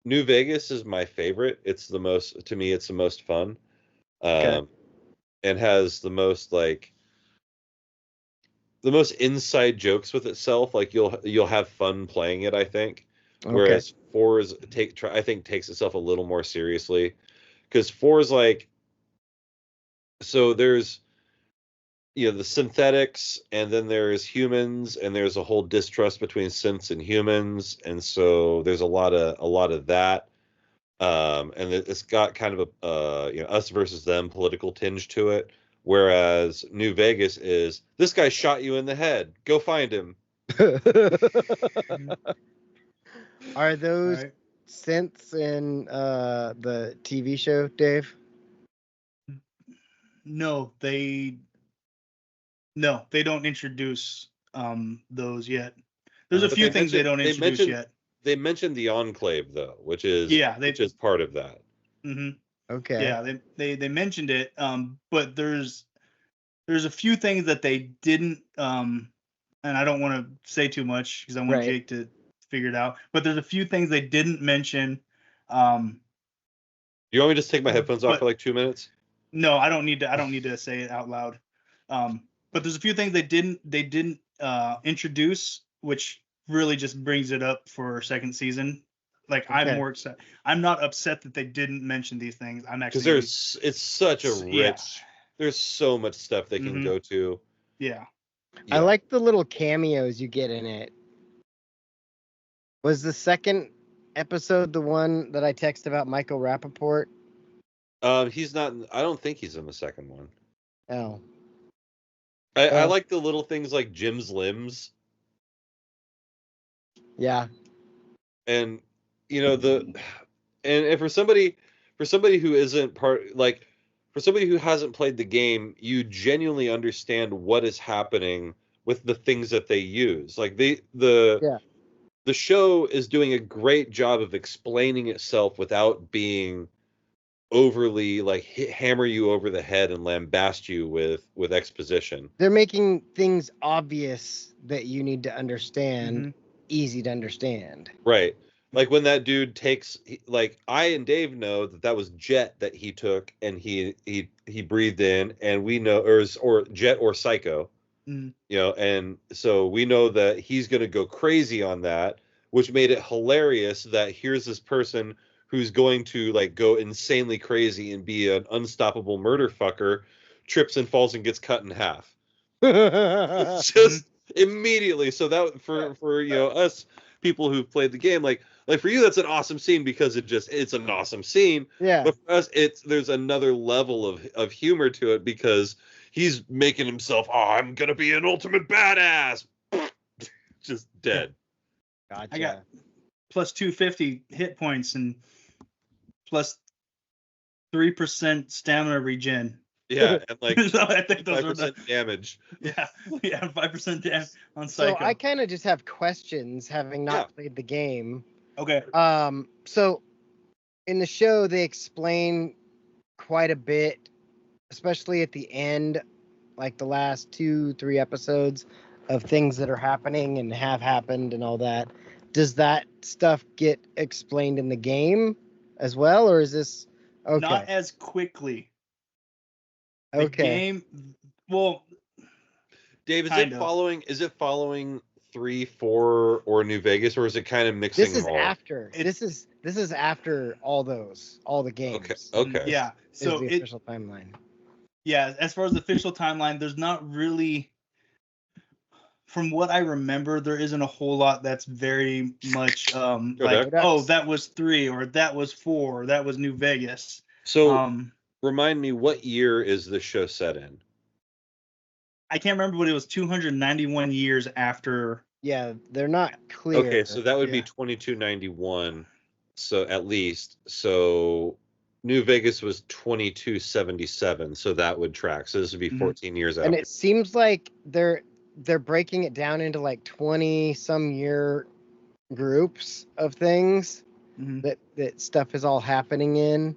New Vegas is my favorite. It's the most fun. And has the most inside jokes with itself. Like you'll have fun playing it, I think. Okay. Whereas 4's I think takes itself a little more seriously, because 4's like, so there's the synthetics, and then there's humans, and there's a whole distrust between synths and humans, and so there's a lot of that. And it's got kind of a us versus them political tinge to it. Whereas New Vegas is, this guy shot you in the head. Go find him. Are those synths in the TV show, Dave? No, they don't introduce those yet. There's a few things they don't introduce yet. They mentioned the Enclave though, which is part of that. Mm-hmm. Okay. Yeah, they mentioned it, but there's a few things that they didn't, and I don't want to say too much because I want Jake to figure it out. But there's a few things they didn't mention. You want me to just take my headphones off for like 2 minutes? No, I don't need to say it out loud. But there's a few things they didn't introduce, which really just brings it up for second season. Like I'm more excited. I'm not upset that they didn't mention these things. I'm actually because it's such a rich. There's so much stuff they can go to. Yeah. I like the little cameos you get in it. Was the second episode the one that I texted about Michael Rappaport? He's not. I don't think he's in the second one. Oh. I like the little things like Jim's limbs. Yeah. And and for somebody who isn't for somebody who hasn't played the game, you genuinely understand what is happening with the things that they use. Like the Yeah. the show is doing a great job of explaining itself without being overly like hammer you over the head and lambast you with exposition. They're making things obvious that you need to understand, easy to understand. Right. Like when that dude takes, like I and Dave know that was Jet that he took and he breathed in, and we know, or Jet or Psycho, you know, and so we know that he's going to go crazy on that, which made it hilarious that here's this person who's going to like go insanely crazy and be an unstoppable murder fucker, trips and falls and gets cut in half. Just immediately. So that for you know, us people who've played the game, like for you that's an awesome scene because it's an awesome scene. Yeah. But for us there's another level of humor to it because he's making himself, oh, I'm gonna be an ultimate badass. Just dead. Gotcha. I got plus 250 hit points and plus 3% stamina regen. Yeah, and like So I think those 5% damage. Yeah, 5% damage on Psycho. So I kind of just have questions, having not played the game. Okay. So in the show they explain quite a bit, especially at the end, like the last 2-3 episodes of things that are happening and have happened and all that. Does that stuff get explained in the game as well, or is this okay? Not as quickly. The game, well, Dave, is it following 3, 4, or New Vegas, or is it kind of mixing? This is all? after. This is after all the games. Okay. Yeah. So the official timeline. Yeah, as far as the official timeline, there's not really, from what I remember, there isn't a whole lot that's very much that was 3 or that was 4 or that was New Vegas. So remind me, what year is the show set in? I can't remember, but it was 291 years after. Yeah, they're not clear. Okay, so that would be 2291. So at least, so New Vegas was 2277. So that would track. So this would be 14 years after. And it seems like they're breaking it down into like 20 some year groups of things that stuff is all happening in.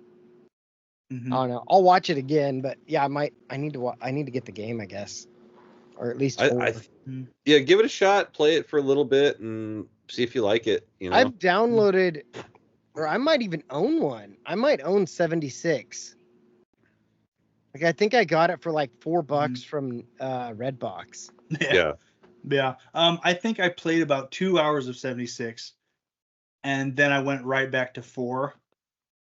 I don't know. I'll watch it again, but yeah, I need to get the game, I guess, or at least yeah, give it a shot, play it for a little bit, and see if you like it. You know, I've downloaded, or I might even own one. I might own 76. Like I think I got it for like $4 from Redbox. Yeah. I think I played about 2 hours of 76, and then I went right back to 4.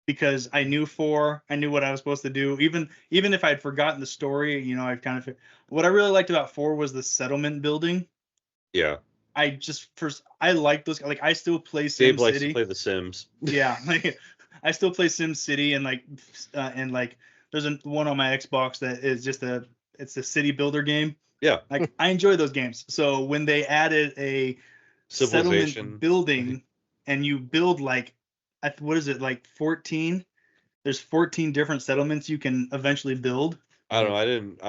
Because I knew 4, I knew what I was supposed to do. Even if I'd forgotten the story, you know, I kind of. What I really liked about 4 was the settlement building. Yeah. I like those. Like I still play Sim Dave likes City. to play The Sims. Yeah, like I still play Sim City, and like there's one on my Xbox that is just it's a city builder game. Yeah. Like I enjoy those games. So when they added a settlement building, and you build like. What is it, like 14? There's 14 different settlements you can eventually build. I don't know. I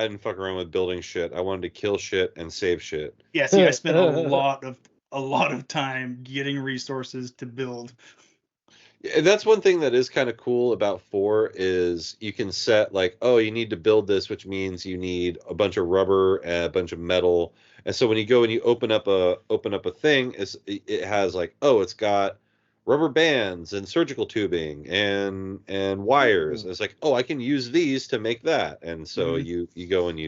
didn't fuck around with building shit. I wanted to kill shit and save shit. Yeah, see, I spent a lot of time getting resources to build. Yeah, that's one thing that is kind of cool about 4 is you can set like, oh, you need to build this, which means you need a bunch of rubber and a bunch of metal. And so when you go and you open up a thing, it has like, oh, it's got rubber bands and surgical tubing and wires. And it's like, oh, I can use these to make that. And so you go and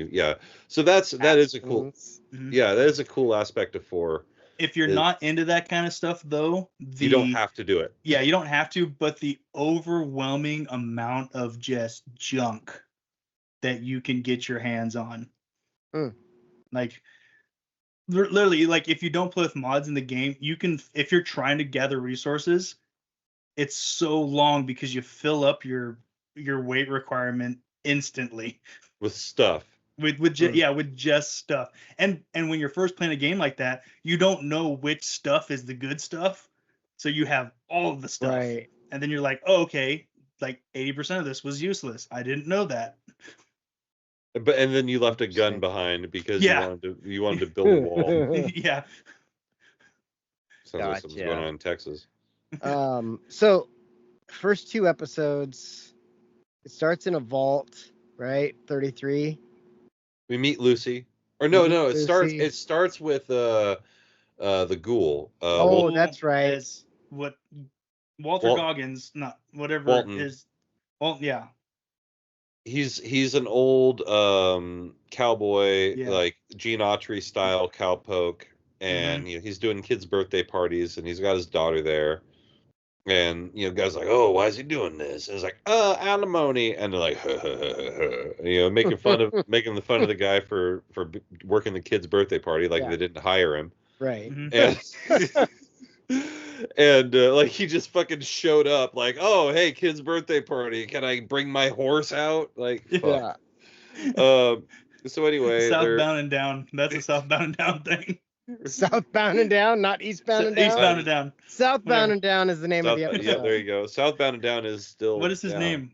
so that is a cool that is a cool aspect of 4. If you're not into that kind of stuff though, you don't have to do it. Yeah, you don't have to, but the overwhelming amount of just junk that you can get your hands on. Like literally, like if you don't play with mods in the game, you can, if you're trying to gather resources, it's so long because you fill up your weight requirement instantly with stuff. With just stuff. And when you're first playing a game like that, you don't know which stuff is the good stuff. So you have all of the stuff. Right. And then you're like, oh, okay, like 80% of this was useless. I didn't know that. and then you left a gun behind because you wanted to build a wall. Yeah. Sounds like something's going on in Texas. So first 2 episodes, it starts in a vault, right? 33. We meet Lucy. Or no, it starts with the ghoul. That's right. Is what Walter Goggins, not whatever Walton. is. Well, yeah. He's an old cowboy, like Gene Autry style cowpoke, and he's doing kids' birthday parties, and he's got his daughter there. And guys like, oh, why is he doing this? And it's like, alimony, and they're like, making fun of the guy for working the kid's birthday party, like they didn't hire him, right? And like he just fucking showed up, like, oh, hey, kid's birthday party, can I bring my horse out? Like, fuck. So anyway, Southbound and Down. That's a Southbound and Down thing. Southbound and Down, not Eastbound and Down. Eastbound and Down. Southbound and Down is the name of the episode. Yeah, there you go. Southbound and Down is still. What is his name?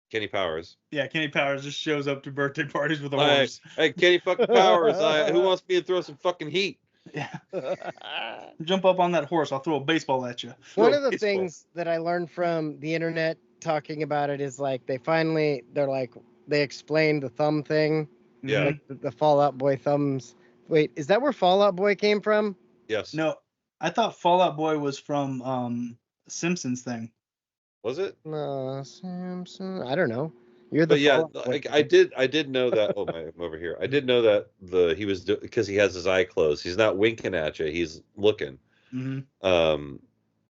Kenny Powers. Yeah, Kenny Powers just shows up to birthday parties with a horse. Hey, Kenny fucking Powers. Who wants me to throw some fucking heat? Yeah. Jump up on that horse. I'll throw a baseball at you. One of the things that I learned from the internet talking about it is like they explained the thumb thing. Yeah. Like the Fall Out Boy thumbs. Wait, is that where Fall Out Boy came from? Yes. No, I thought Fall Out Boy was from Simpsons thing. Was it? No, Simpson. I don't know. You're the. But yeah, like I did know that. Oh, I'm over here. I did know that he was because he has his eye closed. He's not winking at you. He's looking. Mm-hmm.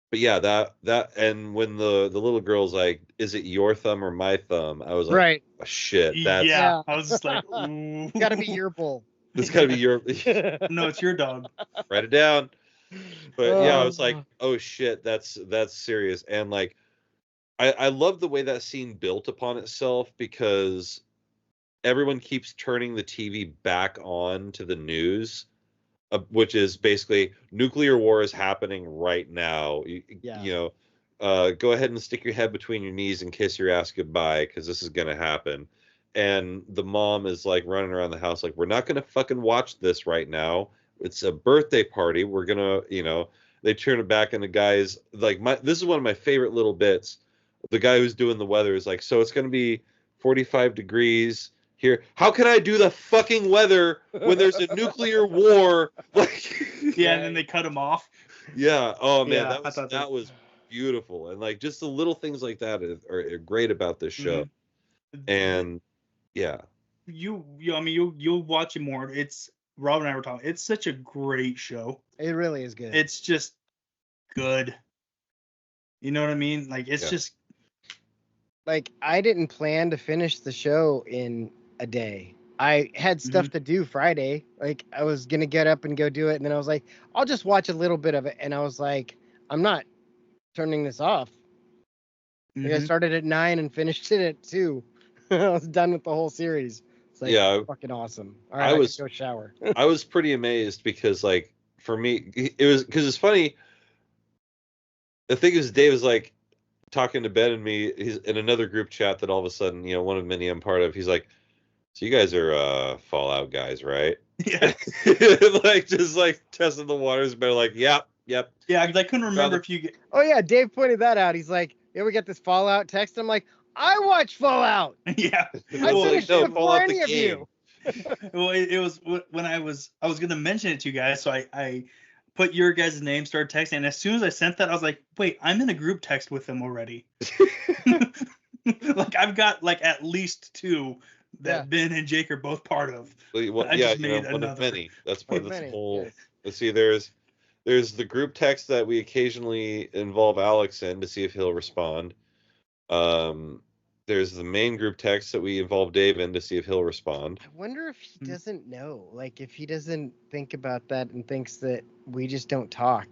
But yeah, that and when the little girl's like, "Is it your thumb or my thumb?" I was like, right. Oh, shit. That's... Yeah. I was just like, ooh. It's gotta be your bull. It's gotta be your. No, it's your dog. Write it down. But yeah, I was like, oh shit, that's serious. And like, I love the way that scene built upon itself because everyone keeps turning the TV back on to the news, which is basically nuclear war is happening right now. You know, go ahead and stick your head between your knees and kiss your ass goodbye because this is gonna happen. And the mom is like running around the house like, we're not gonna fucking watch this right now. It's a birthday party. We're gonna, they turn it back and the guy's like, this is one of my favorite little bits. The guy who's doing the weather is like, so it's going to be 45 degrees here. How can I do the fucking weather when there's a nuclear war? Like, yeah, and then they cut him off. Yeah. Oh man, that was beautiful. And like just the little things like that are great about this show. Mm-hmm. And yeah. You'll watch it more. It's Rob and I were talking. It's such a great show. It really is good. It's just good. You know what I mean? Like it's just. Like, I didn't plan to finish the show in a day. I had stuff to do Friday. Like, I was going to get up and go do it. And then I was like, I'll just watch a little bit of it. And I was like, I'm not turning this off. Mm-hmm. Like, I started at 9 and finished it at 2. I was done with the whole series. It's like, fucking awesome. All right, I can go shower. I was pretty amazed because, like, for me, it was, because it's funny. The thing is, Dave was like, talking to Ben and me, he's in another group chat that all of a sudden, one of many I'm part of. He's like, "So you guys are Fallout guys, right?" Yeah. Like just like testing the waters, but like, yep. Yeah, because I couldn't remember if you. Oh yeah, Dave pointed that out. He's like, "Yeah, we get this Fallout text." I'm like, "I watch Fallout." Yeah. I finished it before any of you. Well, it was when I was gonna mention it to you guys, so I put your guys' name, started texting, and as soon as I sent that, I was like, wait, I'm in a group text with them already. Like, I've got, like, at least 2 that Ben and Jake are both part of. Well, I just made one of many. That's part of this whole... Yes. Let's see, there's the group text that we occasionally involve Alex in to see if he'll respond. There's the main group text that we involve Dave in to see if he'll respond. I wonder if he doesn't know. Like, if he doesn't think about that and thinks that we just don't talk.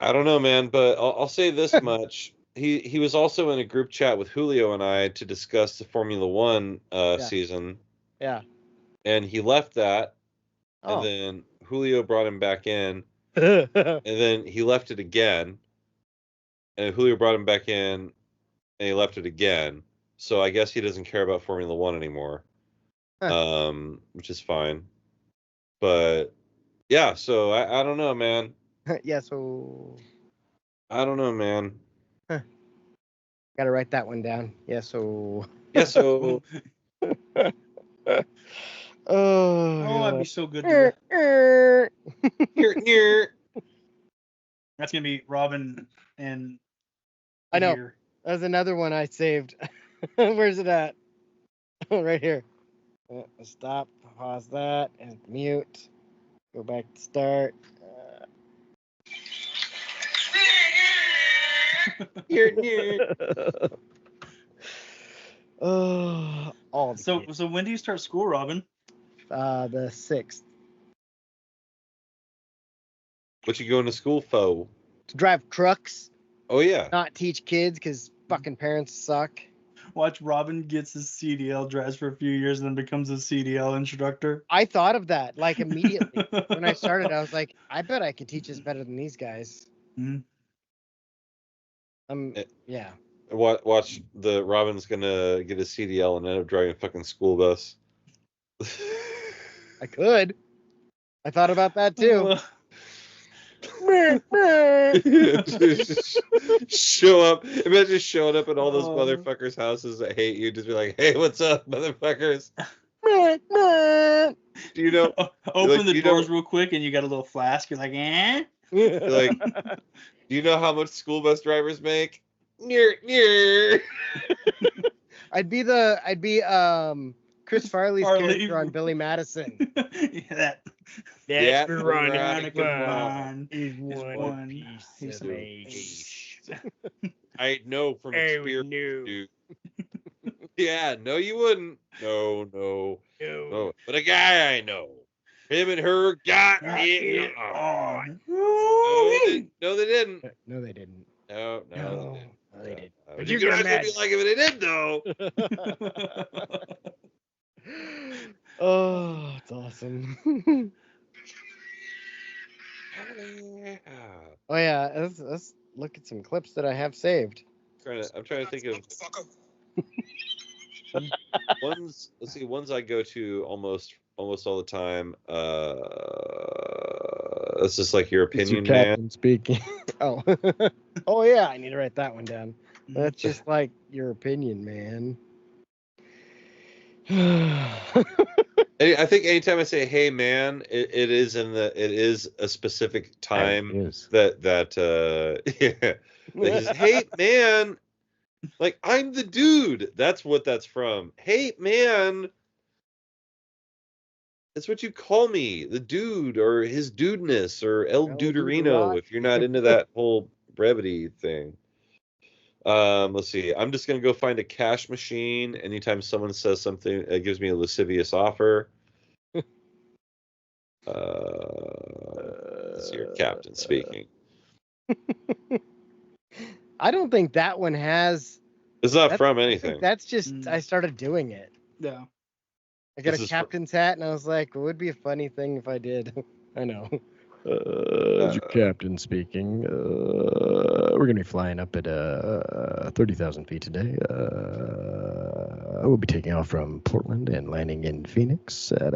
I don't know, man, but I'll say this much. He was also in a group chat with Julio and I to discuss the Formula One season. Yeah. And he left that, and then Julio brought him back in, and then he left it again, and Julio brought him back in, and he left it again. So I guess he doesn't care about Formula One anymore, which is fine. But yeah, so I don't know, man. Yeah, so I don't know, man. gotta write that one down. Yeah, so Yeah, so oh, I'd be so good to That's gonna be Robin and I know. Here. That's another one I saved. Where's it at? Right here. Stop. Pause that and mute. Go back to start. Oh, all the So kids. so when do you start school, Robin? The 6th. what you going to school for? To drive trucks, Oh yeah. not teach kids because fucking parents suck. Watch Robin gets his CDL, drives for a few years, and then becomes a CDL instructor. I thought of that like immediately when I started. I was like, I bet I could teach this better than these guys. Mm-hmm. Yeah. Watch the Robin's gonna get a CDL and end up driving a fucking school bus. I could. I thought about that too. Show up. Imagine showing up at all those motherfuckers' houses that hate you. Just be like, "Hey, what's up, motherfuckers?" Do you know? Open the doors real quick, and you got a little flask. You're like, eh? You're like, do you know how much school bus drivers make? Near. I'd be Chris Farley's character on Billy Madison. That's Veronica is one piece of meat. I know from experience, dude. Yeah, no, you wouldn't. No. But a guy I know, him and her got it on. No, they didn't. No, they didn't. No, they didn't. But you can imagine be like if they did, though. Oh, it's awesome. Oh yeah, let's look at some clips that I have saved. I'm trying to think of ones. Let's see, ones I go to almost all the time. That's just like your opinion, man. Speaking. Oh, oh yeah, I need to write that one down. That's just like your opinion, man. I think anytime I say "Hey, man," it is a specific time that he's, "Hey, man," like I'm the dude. That's what that's from. "Hey, man." That's what you call me, the dude, or his dudeness, or El Duderino, if you're not into that whole brevity thing. Let's see. I'm just gonna go find a cash machine. Anytime someone says something, it gives me a lascivious offer. It's your captain speaking. I don't think that one has. It's not from anything. That's just I started doing it. Yeah. I got a captain's hat, and I was like, it would be a funny thing if I did. I know. Your captain speaking. We're going to be flying up at 30,000 feet today. We'll be taking off from Portland and landing in Phoenix at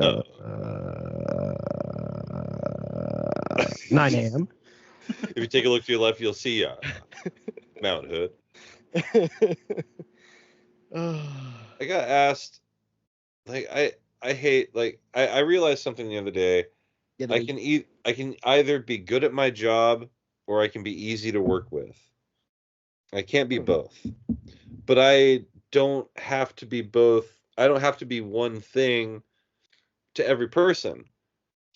9 a.m. If you take a look to your left, you'll see Mount Hood. I got asked, like, I hate, like, I realized something the other day. I can either be good at my job or I can be easy to work with. I can't be both. But I don't have to be both. I don't have to be one thing to every person.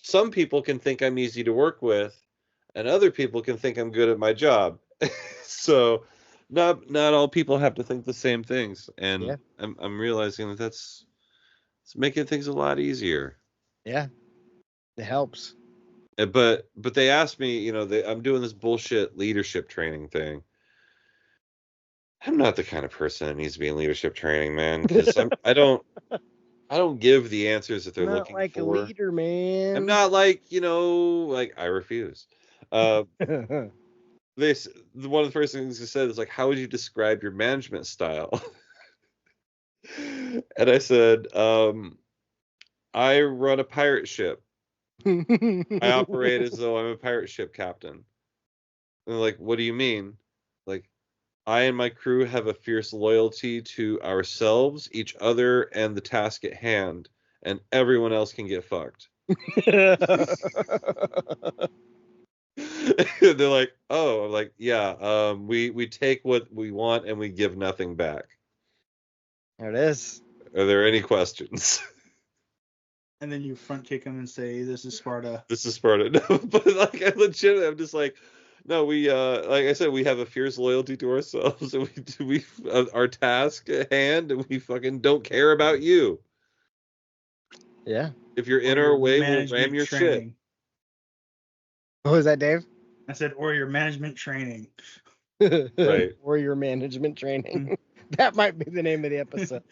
Some people can think I'm easy to work with, and other people can think I'm good at my job. So not all people have to think the same things. And I'm realizing that it's making things a lot easier. Yeah. It helps. But they asked me, I'm doing this bullshit leadership training thing. I'm not the kind of person that needs to be in leadership training, man. Because I don't give the answers that they're looking like for. A leader, man. I'm not like, I refuse. One of the first things they said is like, how would you describe your management style? And I said, I run a pirate ship. I operate as though I'm a pirate ship captain. And they're like, what do you mean? Like, I and my crew have a fierce loyalty to ourselves, each other, and the task at hand, and everyone else can get fucked. They're like, oh, I'm like, yeah, we take what we want and we give nothing back. There it is. Are there any questions? And then you front kick him and say, "This is Sparta." This is Sparta. No, but like, I legitimately, I'm just like, no, we, like I said, we have a fierce loyalty to ourselves, and we our task at hand, and we fucking don't care about you. Yeah. If you're in Or our your way, we'll management ram your shit. training. What was that, Dave? I said, or your management training. Right. Or your management training. That might be the name of the episode.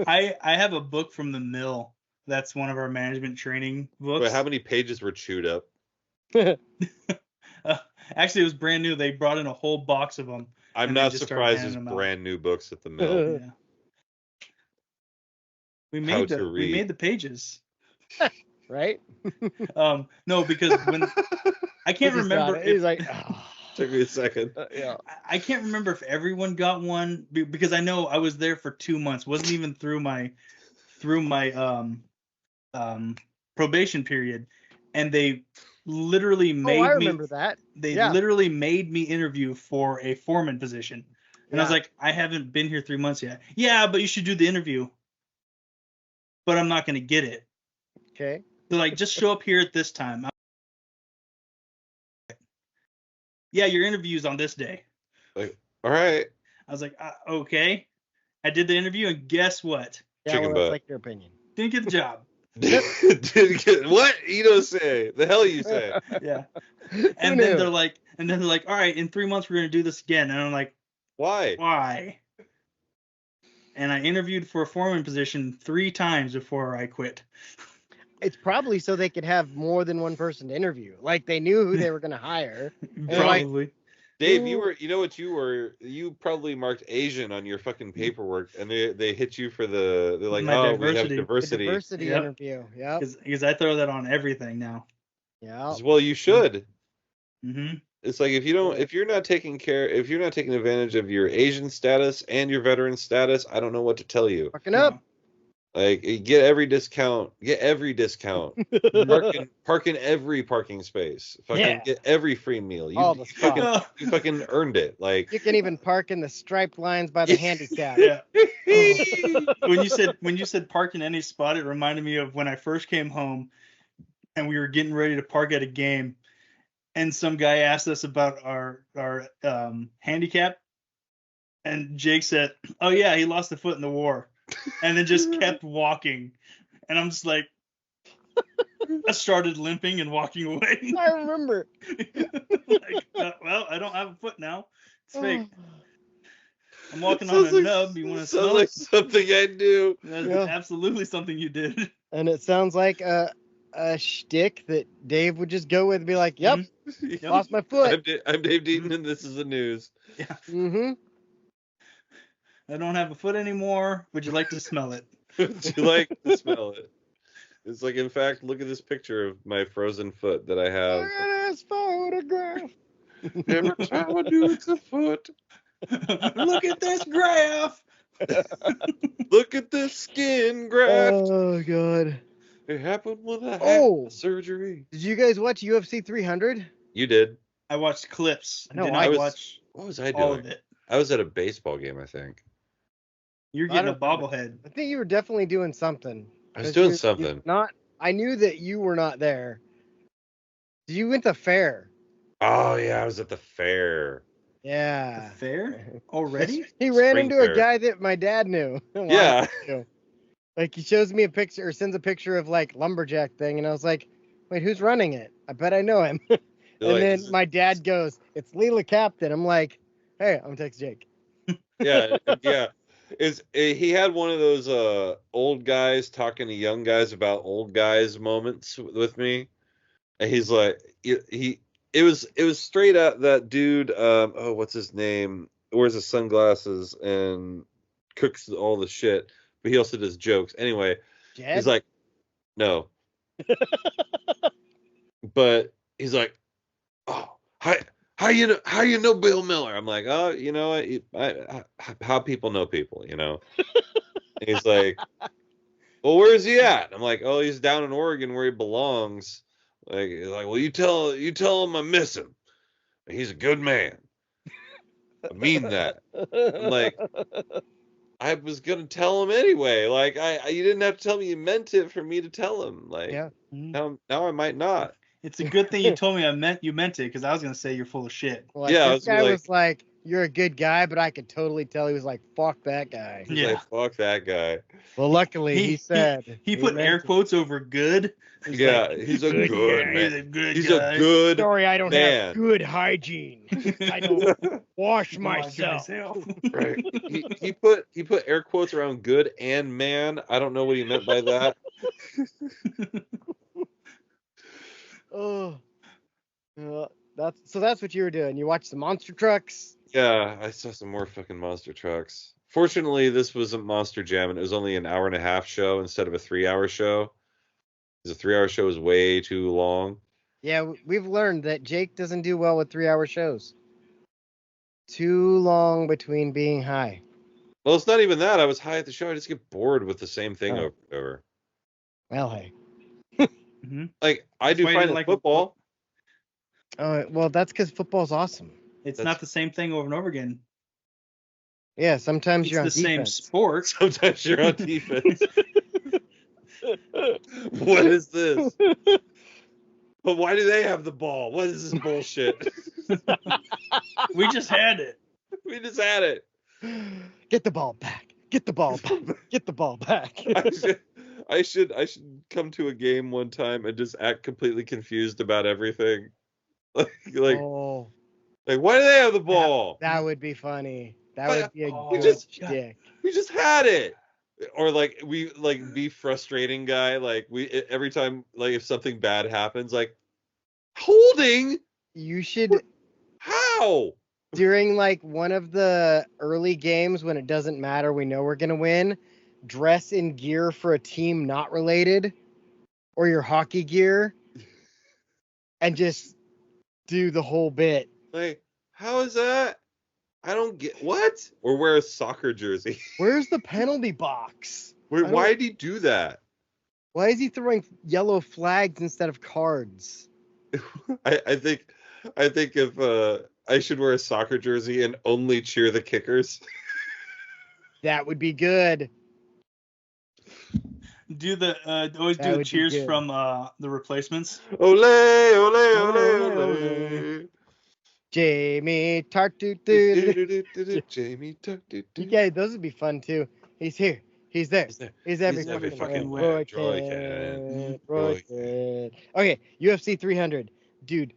I have a book from the mill. That's one of our management training books. But how many pages were chewed up? Actually, it was brand new. They brought in a whole box of them. I'm not surprised there's brand new books at the mill. Yeah. We made the pages. Right? No, because when I can't remember. He's like, oh. Took me a second. Yeah. I can't remember if everyone got one because I know I was there for 2 months. Wasn't even through my probation period, and they literally made I me. remember that. They literally made me interview for a foreman position, and I was like, I haven't been here 3 months yet. Yeah, but you should do the interview. But I'm not going to get it. Okay. They're like, just show up here at this time. Yeah, your interview's on this day. Like, all right. I was like, okay. I did the interview, and guess what? Yeah, Chicken butt. that's like your opinion. Didn't get the job. What? You don't say. The hell you say. Yeah. And then they're like, all right, in 3 months we're gonna do this again. And I'm like, why? And I interviewed for a foreman position 3 times before I quit. It's probably so they could have more than one person to interview. Like they knew who they were gonna hire. Probably. Like, Dave, you probably marked Asian on your fucking paperwork, and they hit you for they're like, My we have diversity. diversity. interview. Yeah. Because I throw that on everything now. Yeah. Well, you should. Mm-hmm. It's like if you're not taking advantage of your Asian status and your veteran status, I don't know what to tell you. Fucking up. Like, get every discount. Park in every parking space. Fucking get every free meal. You fucking earned it. Like, you can even park in the striped lines by the handicap. Yeah. When you said park in any spot, it reminded me of when I first came home and we were getting ready to park at a game, and some guy asked us about our handicap, and Jake said, "Oh yeah, he lost a foot in the war." And then just kept walking. And I'm just like, I started limping and walking away. I remember. Well, I don't have a foot now. It's fake. I'm walking on a nub. You want to smell like it? Something I do. That's absolutely something you did. And it sounds like a shtick that Dave would just go with and be like, yep, lost my foot. I'm Dave Deaton, and this is the news. Yeah. Mm-hmm. I don't have a foot anymore. Would you like to smell it? Would you like to smell it? It's like, in fact, look at this picture of my frozen foot that I have. Look at this photograph. Every time I do, it's a foot. Look at this graph. Look at this skin graft. Oh, God. It happened when I had surgery. Did you guys watch UFC 300? You did. I watched clips. No, I What was I doing? all of it. I was at a baseball game, I think. You're getting a bobblehead. I think you were definitely doing something. I was doing something. I knew that you were not there. You went to fair. Oh, yeah, I was at the fair. Yeah. The fair? Already? He ran Spring into fair. a guy that my dad knew. Yeah. Like, he shows me a picture or sends a picture of, like, lumberjack thing, and I was like, wait, who's running it? I bet I know him. And then my dad goes, it's Leela Captain. I'm like, hey, I'm gonna text Jake. Yeah. He had one of those old guys talking to young guys about old guys moments with me, and he's like, it was straight out that dude. What's his name? Wears his sunglasses and cooks all the shit. but he also does jokes. Anyway, Jed? he's like, no. But he's like, oh, how you know Bill Miller? I'm like, oh, you know, how people know people, you know. And he's like, well, where's he at? I'm like, oh, he's down in Oregon where he belongs. He's like, well, you tell him I miss him. He's a good man. I mean that. I'm like, I was gonna tell him anyway. Like, you didn't have to tell me you meant it for me to tell him. Like, Yeah. now I might not. It's a good thing you told me you meant it, because I was gonna say you're full of shit. Like, Yeah, this guy was like, you're a good guy, but I could totally tell he was like, fuck that guy. He's like, fuck that guy. Well, luckily he said he put air quotes over good. Yeah, like, he's a good man. He's a good He's guy. a good Sorry, I don't man. have good hygiene. I don't wash myself. Right. He put air quotes around good and man. I don't know what he meant by that. Oh, that's what you were doing. You watched the monster trucks. Yeah, I saw some more fucking monster trucks. Fortunately, this wasn't Monster Jam, and it was only an 1.5-hour show instead of a 3-hour show. Because a 3-hour show is way too long. Yeah, we've learned that Jake doesn't do well with 3-hour shows. Too long between being high. Well, it's not even that. I was high at the show. I just get bored with the same thing over and over. Well, hey. Like, I do fine at football. Oh, well, that's because football's awesome. It's not the same thing over and over again. Yeah, sometimes you're on defense. It's the same sport. Sometimes you're on defense. What is this? But why do they have the ball? What is this bullshit? We just had it. We just had it. Get the ball back. Get the ball back. Get the ball back. I should come to a game one time and just act completely confused about everything. Like why do they have the ball? That would be funny. That would be a good shtick. We just had it. Or like we be frustrating guy. Like we every time like if something bad happens, like holding. You should. How? During like one of the early games when it doesn't matter, we know we're gonna win. Dress in gear for a team not related, or your hockey gear, and just do the whole bit. Like, how is that? I don't get what? Or wear a soccer jersey. Where's the penalty box? Why did he do that? Why is he throwing yellow flags instead of cards? I think if I should wear a soccer jersey and only cheer the kickers. That would be good. Do always do the cheers from the Replacements. Ole, ole, ole, ole. Jamie Tartu. Jamie Tartu. Yeah, those would be fun too. He's here. He's there. He's every fucking way. Roy Kid. Okay, UFC 300. Dude,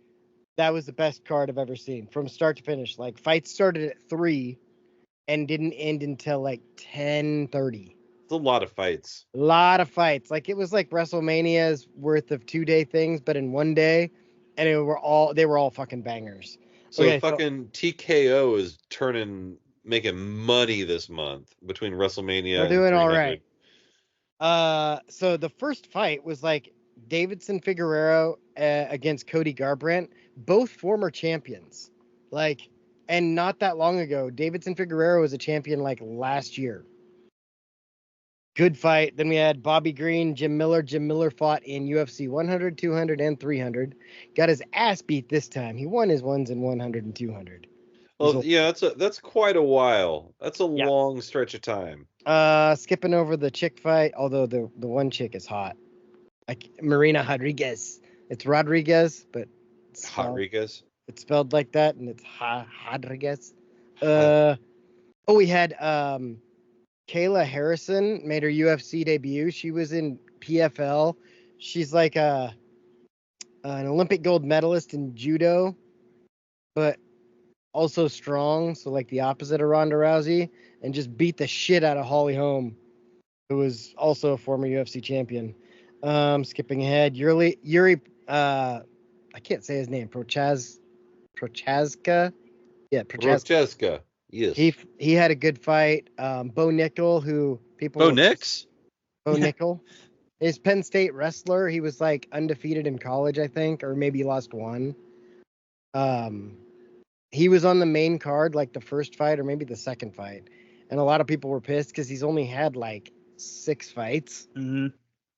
that was the best card I've ever seen. From start to finish. Like, fights started at 3 and didn't end until like 10:30. It's a lot of fights. A lot of fights. Like, it was like WrestleMania's worth of 2-day things, but in one day, and they were all fucking bangers. So TKO is making money this month between WrestleMania. We're doing all right. So the first fight was like Davidson Figueroa against Cody Garbrandt, both former champions. Like, and not that long ago, Davidson Figueroa was a champion like last year. Good fight. Then we had Bobby Green, Jim Miller. Jim Miller fought in UFC 100, 200, and 300. Got his ass beat this time. He won his ones in 100 and 200. Well, yeah, that's quite a while. That's a long stretch of time. Skipping over the chick fight, although the one chick is hot. Like Marina Rodriguez. It's Rodriguez, but it's Rodriguez. It's spelled like that, and it's Rodriguez. We had Kayla Harrison made her UFC debut. She was in PFL. She's like an Olympic gold medalist in judo, but also strong. So like the opposite of Ronda Rousey, and just beat the shit out of Holly Holm, who was also a former UFC champion. Skipping ahead, Yuri. I can't say his name. Prochazka. Yeah, Prochazka. Prochazka. Yes. He had a good fight. Bo Nickel, who People. Bo Nix? Bo Nickel. He's Penn State wrestler. He was like undefeated in college, I think, or maybe he lost one. He was on the main card, like the first fight or maybe the second fight. And a lot of people were pissed because he's only had like 6 fights. Mm-hmm.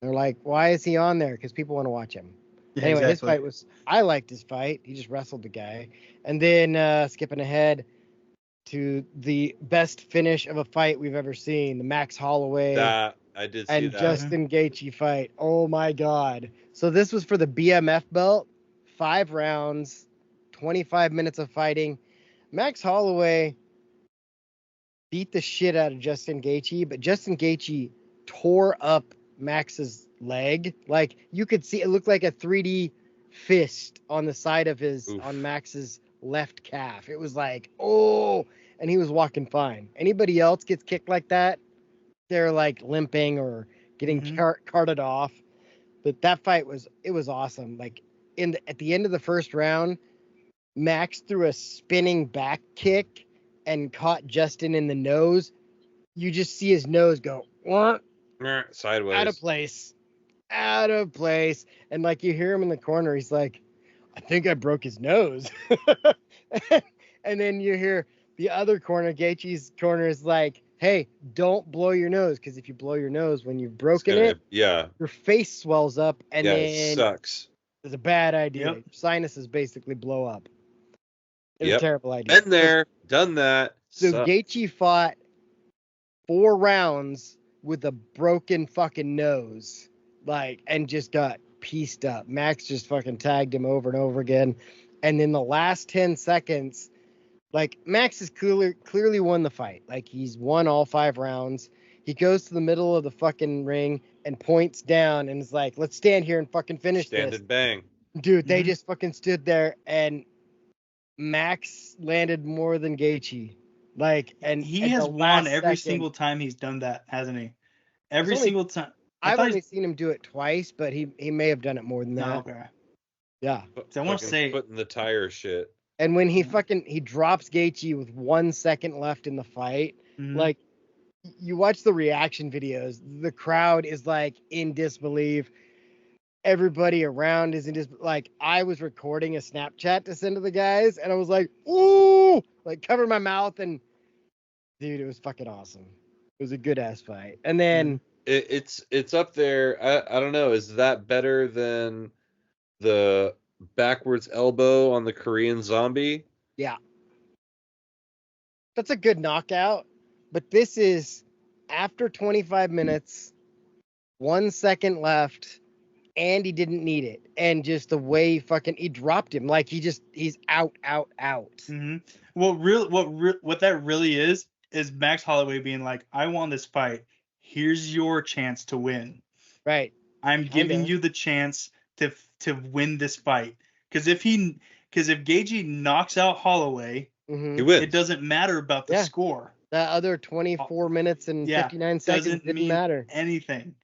They're like, why is he on there? Because people want to watch him. Yeah, anyway, exactly. His fight was, I liked his fight. He just wrestled the guy. And then skipping ahead to the best finish of a fight we've ever seen, the Max Holloway I did see and that. Justin Gaethje fight. Oh my God. So this was for the BMF belt, 5 rounds, 25 minutes of fighting. Max Holloway beat the shit out of Justin Gaethje, but Justin Gaethje tore up Max's leg. Like you could see, it looked like a 3D fist on the side of on Max's left calf. It was like, oh, and he was walking fine. Anybody else gets kicked like that, they're like limping or getting carted off. But that fight was awesome. Like at the end of the first round, Max threw a spinning back kick and caught Justin in the nose. You just see his nose go sideways, out of place. And like you hear him in the corner, he's like, I think I broke his nose. And then you hear the other corner, Gaethje's corner, is like, hey, don't blow your nose, because if you blow your nose when you've broken your face swells up, and then it sucks. It's a bad idea. Yep. Sinuses basically blow up. It's a terrible idea. Been there, done that. So Gaethje fought 4 rounds with a broken fucking nose, like, and just got pieced up. Max just fucking tagged him over and over again. And in the last 10 seconds, like, Max has clearly won the fight. Like, he's won all 5 rounds. He goes to the middle of the fucking ring and points down and is like, let's stand here and fucking finish this. Stand and bang. Dude, they just fucking stood there, and Max landed more than Gaethje. Like, and he has won every single time he's done that, hasn't he? Every single time. I've only seen him do it twice, but he may have done it more than that. Oh, okay. Yeah. So I want to say putting the tire shit. And when he drops Gaethje with 1 second left in the fight, like, you watch the reaction videos, the crowd is like in disbelief. Everybody around is in disbelief. Like, I was recording a Snapchat to send to the guys, and I was like, ooh, like, cover my mouth, and dude, it was fucking awesome. It was a good ass fight. And then it's up there. I don't know. Is that better than the backwards elbow on the Korean Zombie? Yeah. That's a good knockout. But this is after 25 minutes, 1 second left, and he didn't need it. And just the way he dropped him. Like, he's out. Mm-hmm. What that really is Max Holloway being like, I won this fight. Here's your chance to win. Right. I'm giving you the chance to win this fight. Because if Gaethje knocks out Holloway, he wins. It doesn't matter about the score. That other 24 minutes and 59 seconds didn't matter. Anything.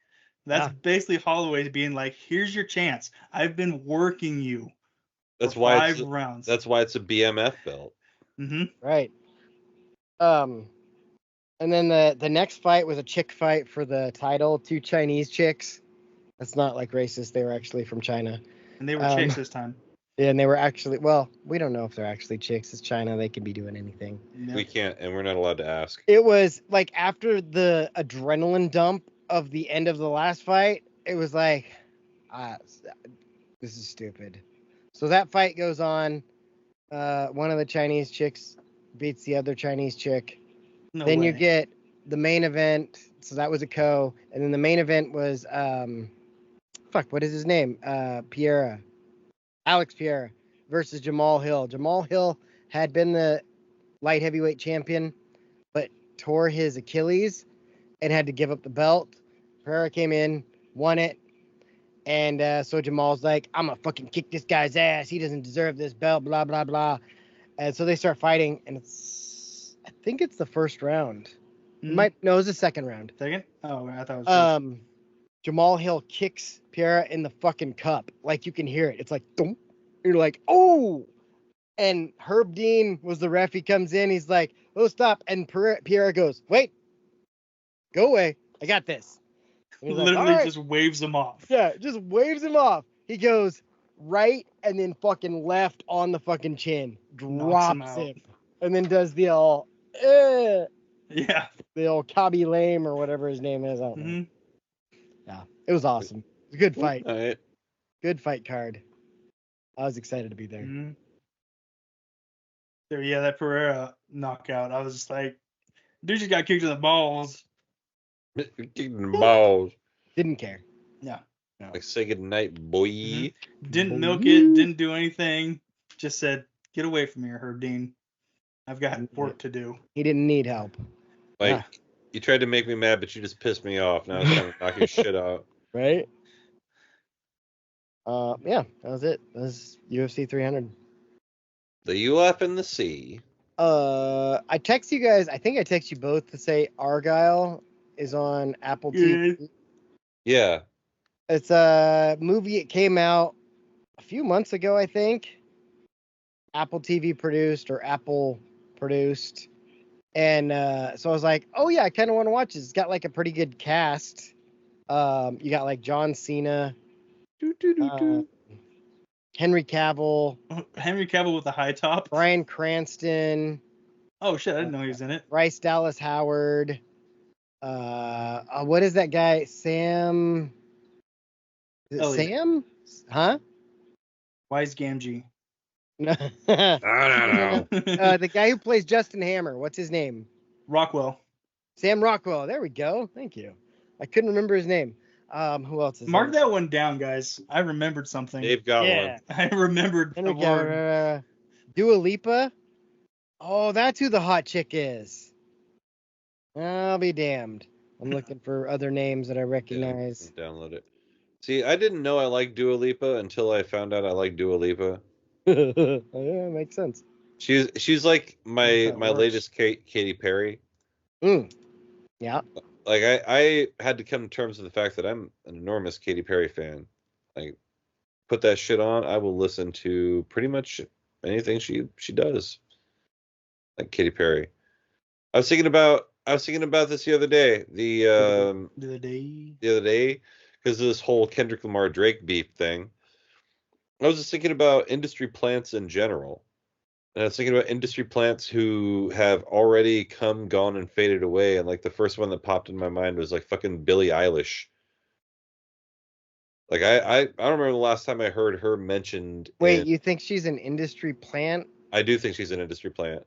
That's basically Holloway being like, here's your chance. I've been working you. That's for why 5 rounds. That's why it's a BMF belt. Mm-hmm. Right. And then the next fight was a chick fight for the title. 2 Chinese chicks. That's not like racist. They were actually from China. And they were chicks this time. Yeah, and they were actually, well, we don't know if they're actually chicks. It's China. They can be doing anything. No. We can't, and we're not allowed to ask. It was like after the adrenaline dump of the end of the last fight, it was like, this is stupid. So that fight goes on. One of the Chinese chicks beats the other Chinese chick. Then you get the main event. So that was a co. And then the main event was, what is his name? Alex Pereira versus Jamal Hill. Jamal Hill had been the light heavyweight champion, but tore his Achilles and had to give up the belt. Pereira came in, won it. And so Jamal's like, I'm going to fucking kick this guy's ass. He doesn't deserve this belt, blah, blah, blah. And so they start fighting, and I think it's the first round. It was the second round. Second? Oh, I thought it was first. Jamal Hill kicks Pereira in the fucking cup. Like, you can hear it. It's like, thump. You're like, oh! And Herb Dean was the ref. He comes in. He's like, oh, stop. And Pereira goes, wait. Go away. I got this. And he's like, Literally "All right." just waves him off. Yeah, just waves him off. He goes right and then fucking left on the fucking chin, Knocks him drops out. him, and then does the old, Yeah. the old Cobby Lame or whatever his name is. I don't know. hmm Yeah, it was awesome. It was a good fight. All right. Good fight card. I was excited to be there. hmm So yeah, that Pereira knockout, I was just like, dude just got kicked in the balls. Kicking the balls. Didn't care. Yeah. Like, say goodnight, boy. Didn't milk it, didn't do anything. Just said, get away from here, Herb Dean. I've got work to do. He didn't need help. Like, you tried to make me mad, but you just pissed me off. Now it's kind of knocking shit out. Right? Yeah, that was it. That was UFC 300. The UF and the C. I text you guys. I think I text you both to say Argylle is on Apple TV. Yeah. It's a movie. It came out a few months ago, I think. Apple TV produced or Apple produced. And so I was like, oh, yeah, I kind of want to watch this. It's got like a pretty good cast. You got like John Cena, Henry Cavill. Henry Cavill with the high top. Bryan Cranston. Oh, shit, I didn't know he was in it. Bryce Dallas Howard. What is that guy? Sam? Is it Elliot. Sam? Huh? Wise Gamgee. No. I don't know. The guy who plays Justin Hammer. What's his name? Rockwell. Sam Rockwell. There we go. Thank you. I couldn't remember his name. Who else is Mark there? that one down, guys. I remembered something. Dave got Yeah. one. I remembered Henry a word. Cavill. Dua Lipa. Oh, that's who the hot chick is. I'll be damned. I'm looking for other names that I recognize. Yeah, download it. See, I didn't know I liked Dua Lipa until I found out I like Dua Lipa. Yeah, makes sense. She's like my That's how it works. latest Katy Perry. Yeah. Like I had to come to terms with the fact that I'm an enormous Katy Perry fan. Like, put that shit on, I will listen to pretty much anything she does. Like Katy Perry. I was thinking about this the other day. The other day, because of this whole Kendrick Lamar Drake beef thing. I was just thinking about industry plants in general. And I was thinking about industry plants who have already come, gone, and faded away. And like the first one that popped in my mind was like fucking Billie Eilish. Like I don't remember the last time I heard her mentioned. Wait, you think she's an industry plant? I do think she's an industry plant.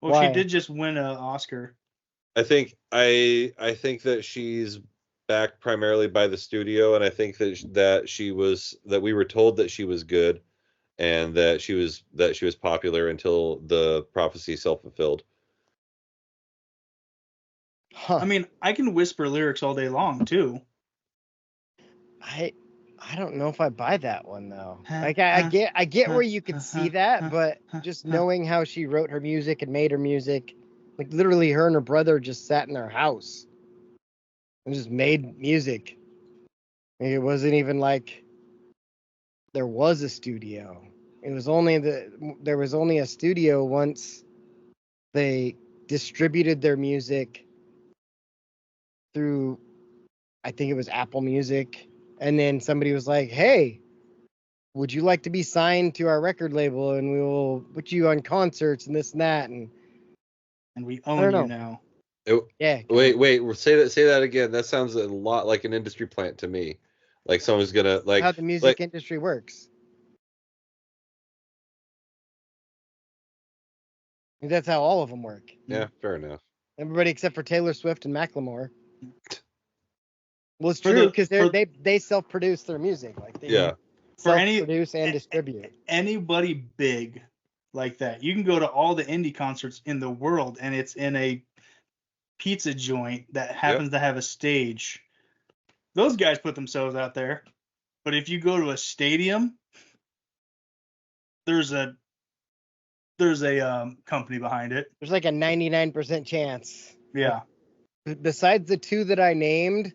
Well, Why? she did just win an Oscar. I think that she's backed primarily by the studio, and I think that we were told that she was good, and that she was popular until the prophecy self-fulfilled. Huh. I mean, I can whisper lyrics all day long too. I don't know if I buy that one though. Like I get where you could see that, but just knowing how she wrote her music and made her music, like literally her and her brother just sat in their house and just made music. Like, it wasn't even like there was a studio. It was only there was only a studio once they distributed their music through, I think it was Apple Music. And then somebody was like, hey, would you like to be signed to our record label and we will put you on concerts and this and that? And we own you now. Yeah. Wait, say that again. That sounds a lot like an industry plant to me. Like someone's gonna like how the music industry works. And that's how all of them work. Yeah, fair enough. Everybody except for Taylor Swift and Macklemore. Well, it's true because they self-produce their music. Like they self-produce and distribute. Anybody big like that, you can go to all the indie concerts in the world, and it's in a pizza joint that happens to have a stage. Those guys put themselves out there. But if you go to a stadium, there's a company behind it. There's like a 99% chance. Yeah. Besides the two that I named.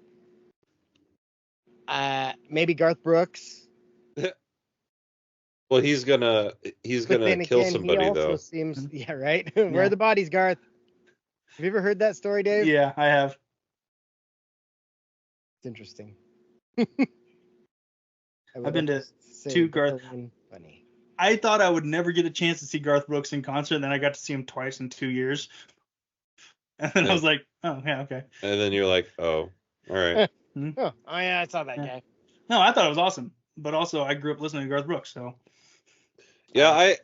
Maybe Garth Brooks. Well, he's gonna kill somebody he also though. Seems right. Where are the bodies, Garth? Have you ever heard that story, Dave? Yeah, I have. It's interesting. I've been to 2 Garth. Funny. I thought I would never get a chance to see Garth Brooks in concert, and then I got to see him twice in 2 years. And then I was like, oh, yeah, okay. And then you're like, oh, all right. Oh, yeah, I saw that guy. No, I thought it was awesome. But also, I grew up listening to Garth Brooks, so. Yeah,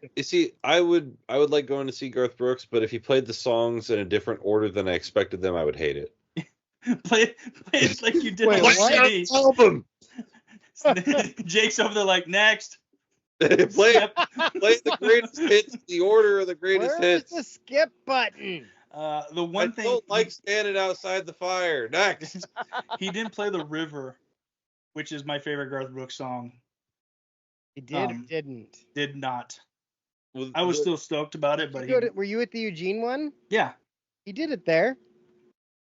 I would like going to see Garth Brooks, but if he played the songs in a different order than I expected them, I would hate it. play it like you did Wait, on what? CD. Album. Jake's over there like, next. play the greatest hits, the order of the greatest hits. Where's the skip button? The one thing. I don't like standing outside the fire. Next. He didn't play The River, which is my favorite Garth Brooks song. He did or didn't? Did not. Well, I was still stoked about it, but were you at the Eugene one? Yeah. He did it there.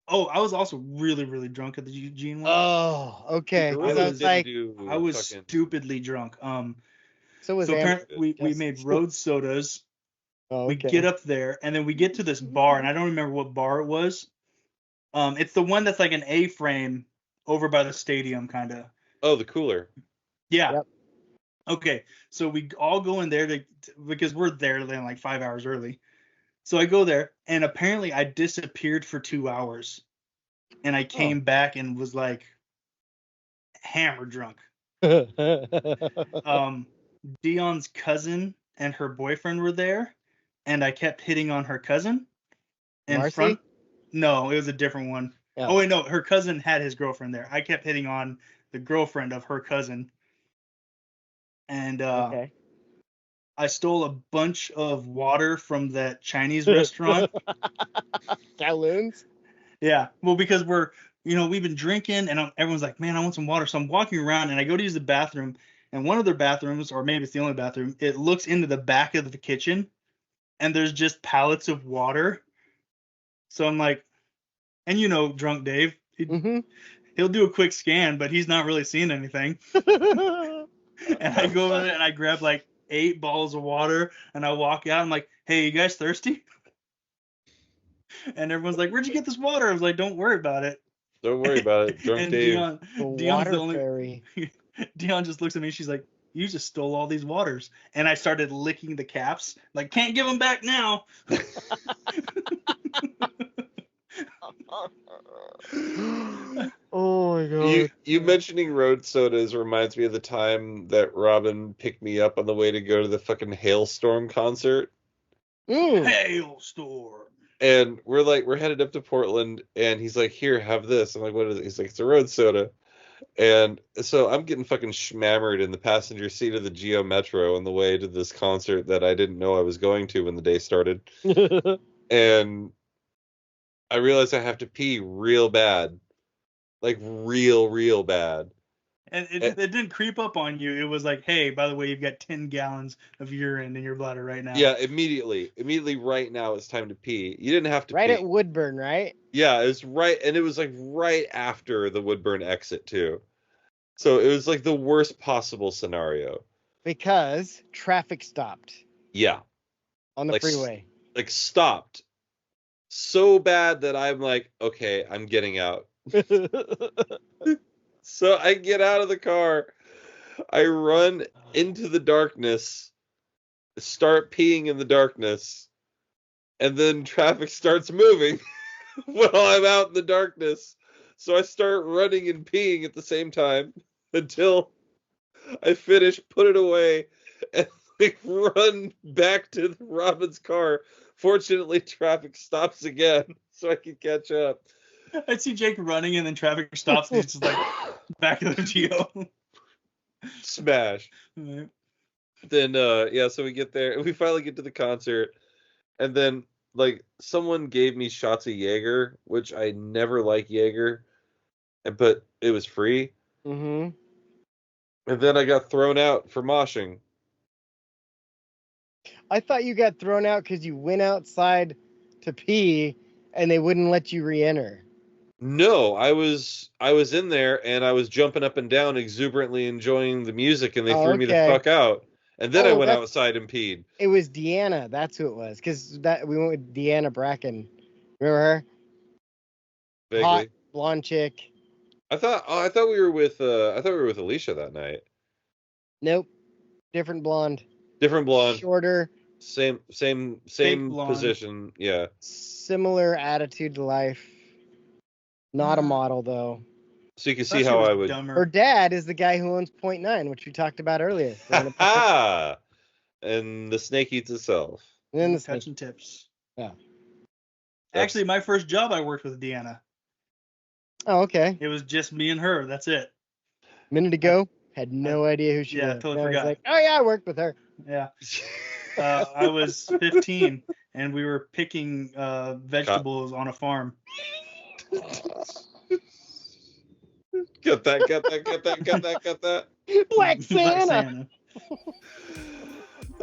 Oh, I was also really, really drunk at the Eugene one. Oh, okay. I was stupidly drunk. So apparently we made road sodas. Oh, okay. We get up there, and then we get to this bar, and I don't remember what bar it was. It's the one that's like an A-frame over by the stadium, kind of. Oh, the cooler. Yeah. Yep. Okay, so we all go in there because we're there then like 5 hours early. So I go there, and apparently I disappeared for 2 hours, and I came back and was like hammer drunk. Dion's cousin and her boyfriend were there, and I kept hitting on her cousin. Marcy? No, it was a different one. Yeah. Oh wait, no, her cousin had his girlfriend there. I kept hitting on the girlfriend of her cousin. And I stole a bunch of water from that Chinese restaurant. Gallons? Yeah. Well, because we've been drinking, and everyone's like, man, I want some water. So I'm walking around, and I go to use the bathroom, and one of their bathrooms, or maybe it's the only bathroom, it looks into the back of the kitchen, and there's just pallets of water. So I'm like, and drunk Dave, he'll do a quick scan, but he's not really seeing anything. And I go in and I grab like 8 bottles of water, and I walk out. I'm like, hey, you guys thirsty? And everyone's like, where'd you get this water? I was like, don't worry about it. Don't worry about it. Drunk and Dave. Dion's the only fairy. Dion just looks at me. She's like, you just stole all these waters. And I started licking the caps. Like, can't give them back now. Oh my god. You mentioning road sodas reminds me of the time that Robin picked me up on the way to go to the fucking Halestorm concert. Halestorm. And we're headed up to Portland, and he's like, here, have this. I'm like, what is it? He's like, it's a road soda. And so I'm getting fucking schmammered in the passenger seat of the Geo Metro on the way to this concert that I didn't know I was going to when the day started. And I realized I have to pee real bad. Like real bad. And it didn't creep up on you. It was like, hey, by the way, you've got 10 gallons of urine in your bladder right now. Yeah, immediately right now it's time to pee. You didn't have to right pee. At Woodburn, right? Yeah, it was right, and it was like right after the Woodburn exit too. So it was like the worst possible scenario. Because traffic stopped. Yeah. On the freeway. Like stopped. So bad that I'm like, okay, I'm getting out. So I get out of the car, I run into the darkness, start peeing in the darkness, and then traffic starts moving while I'm out in the darkness. So I start running and peeing at the same time until I finish, put it away, and like run back to Robin's car. Fortunately, traffic stops again, so I can catch up. I see Jake running, and then traffic stops, and he's just like back of the Geo. Smash. Right. Then so we get there, and we finally get to the concert, and then like someone gave me shots of Jaeger, which I never like Jaeger, but it was free. Mm-hmm. And then I got thrown out for moshing. I thought you got thrown out because you went outside to pee, and they wouldn't let you re-enter. No, I was in there, and I was jumping up and down, exuberantly enjoying the music, and they threw me the fuck out. And then I went outside and peed. It was Deanna. That's who it was. Because we went with Deanna Bracken. Remember her? Vaguely. Hot blonde chick. I thought we were with Alicia that night. Nope. Different blonde. Different blonde. Shorter. Same position. Yeah. Similar attitude to life. Not a model though. So you can see how I would. Dumber. Her dad is the guy who owns Point Nine, which we talked about earlier. And the snake eats itself. And then the touching tips. Yeah. Actually, my first job, I worked with Deanna. Oh, okay. It was just me and her. That's it. Minute ago, had no idea who she was. Yeah, totally I was forgot. like, oh yeah, I worked with her. Yeah. I was 15, and we were picking vegetables on a farm. Get that. Black Santa.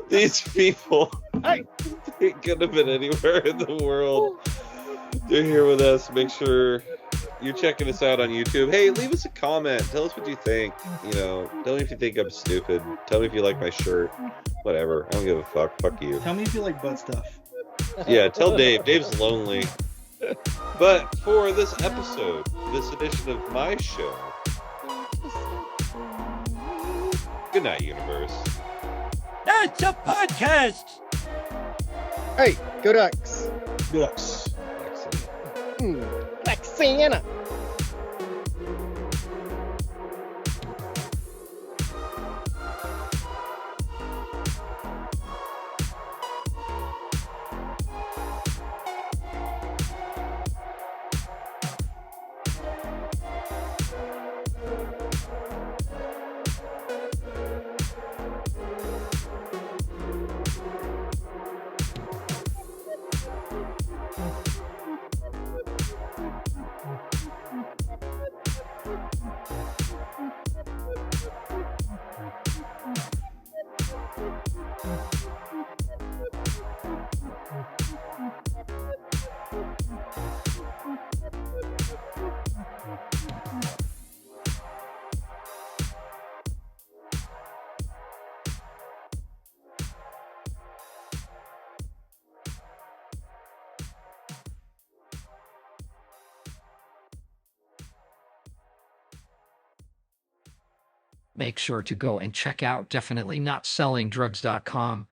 These people, they could have been anywhere in the world. They're here with us. Make sure you're checking us out on YouTube. Hey, leave us a comment. Tell us what you think. Tell me if you think I'm stupid. Tell me if you like my shirt. Whatever. I don't give a fuck. Fuck you. Tell me if you like butt stuff. Yeah, tell Dave. Dave's lonely. But for this episode, this edition of my show, good night, universe. That's a podcast. Hey, go Ducks. Go Ducks. Black Santa. Make sure to go and check out definitelynotsellingdrugs.com.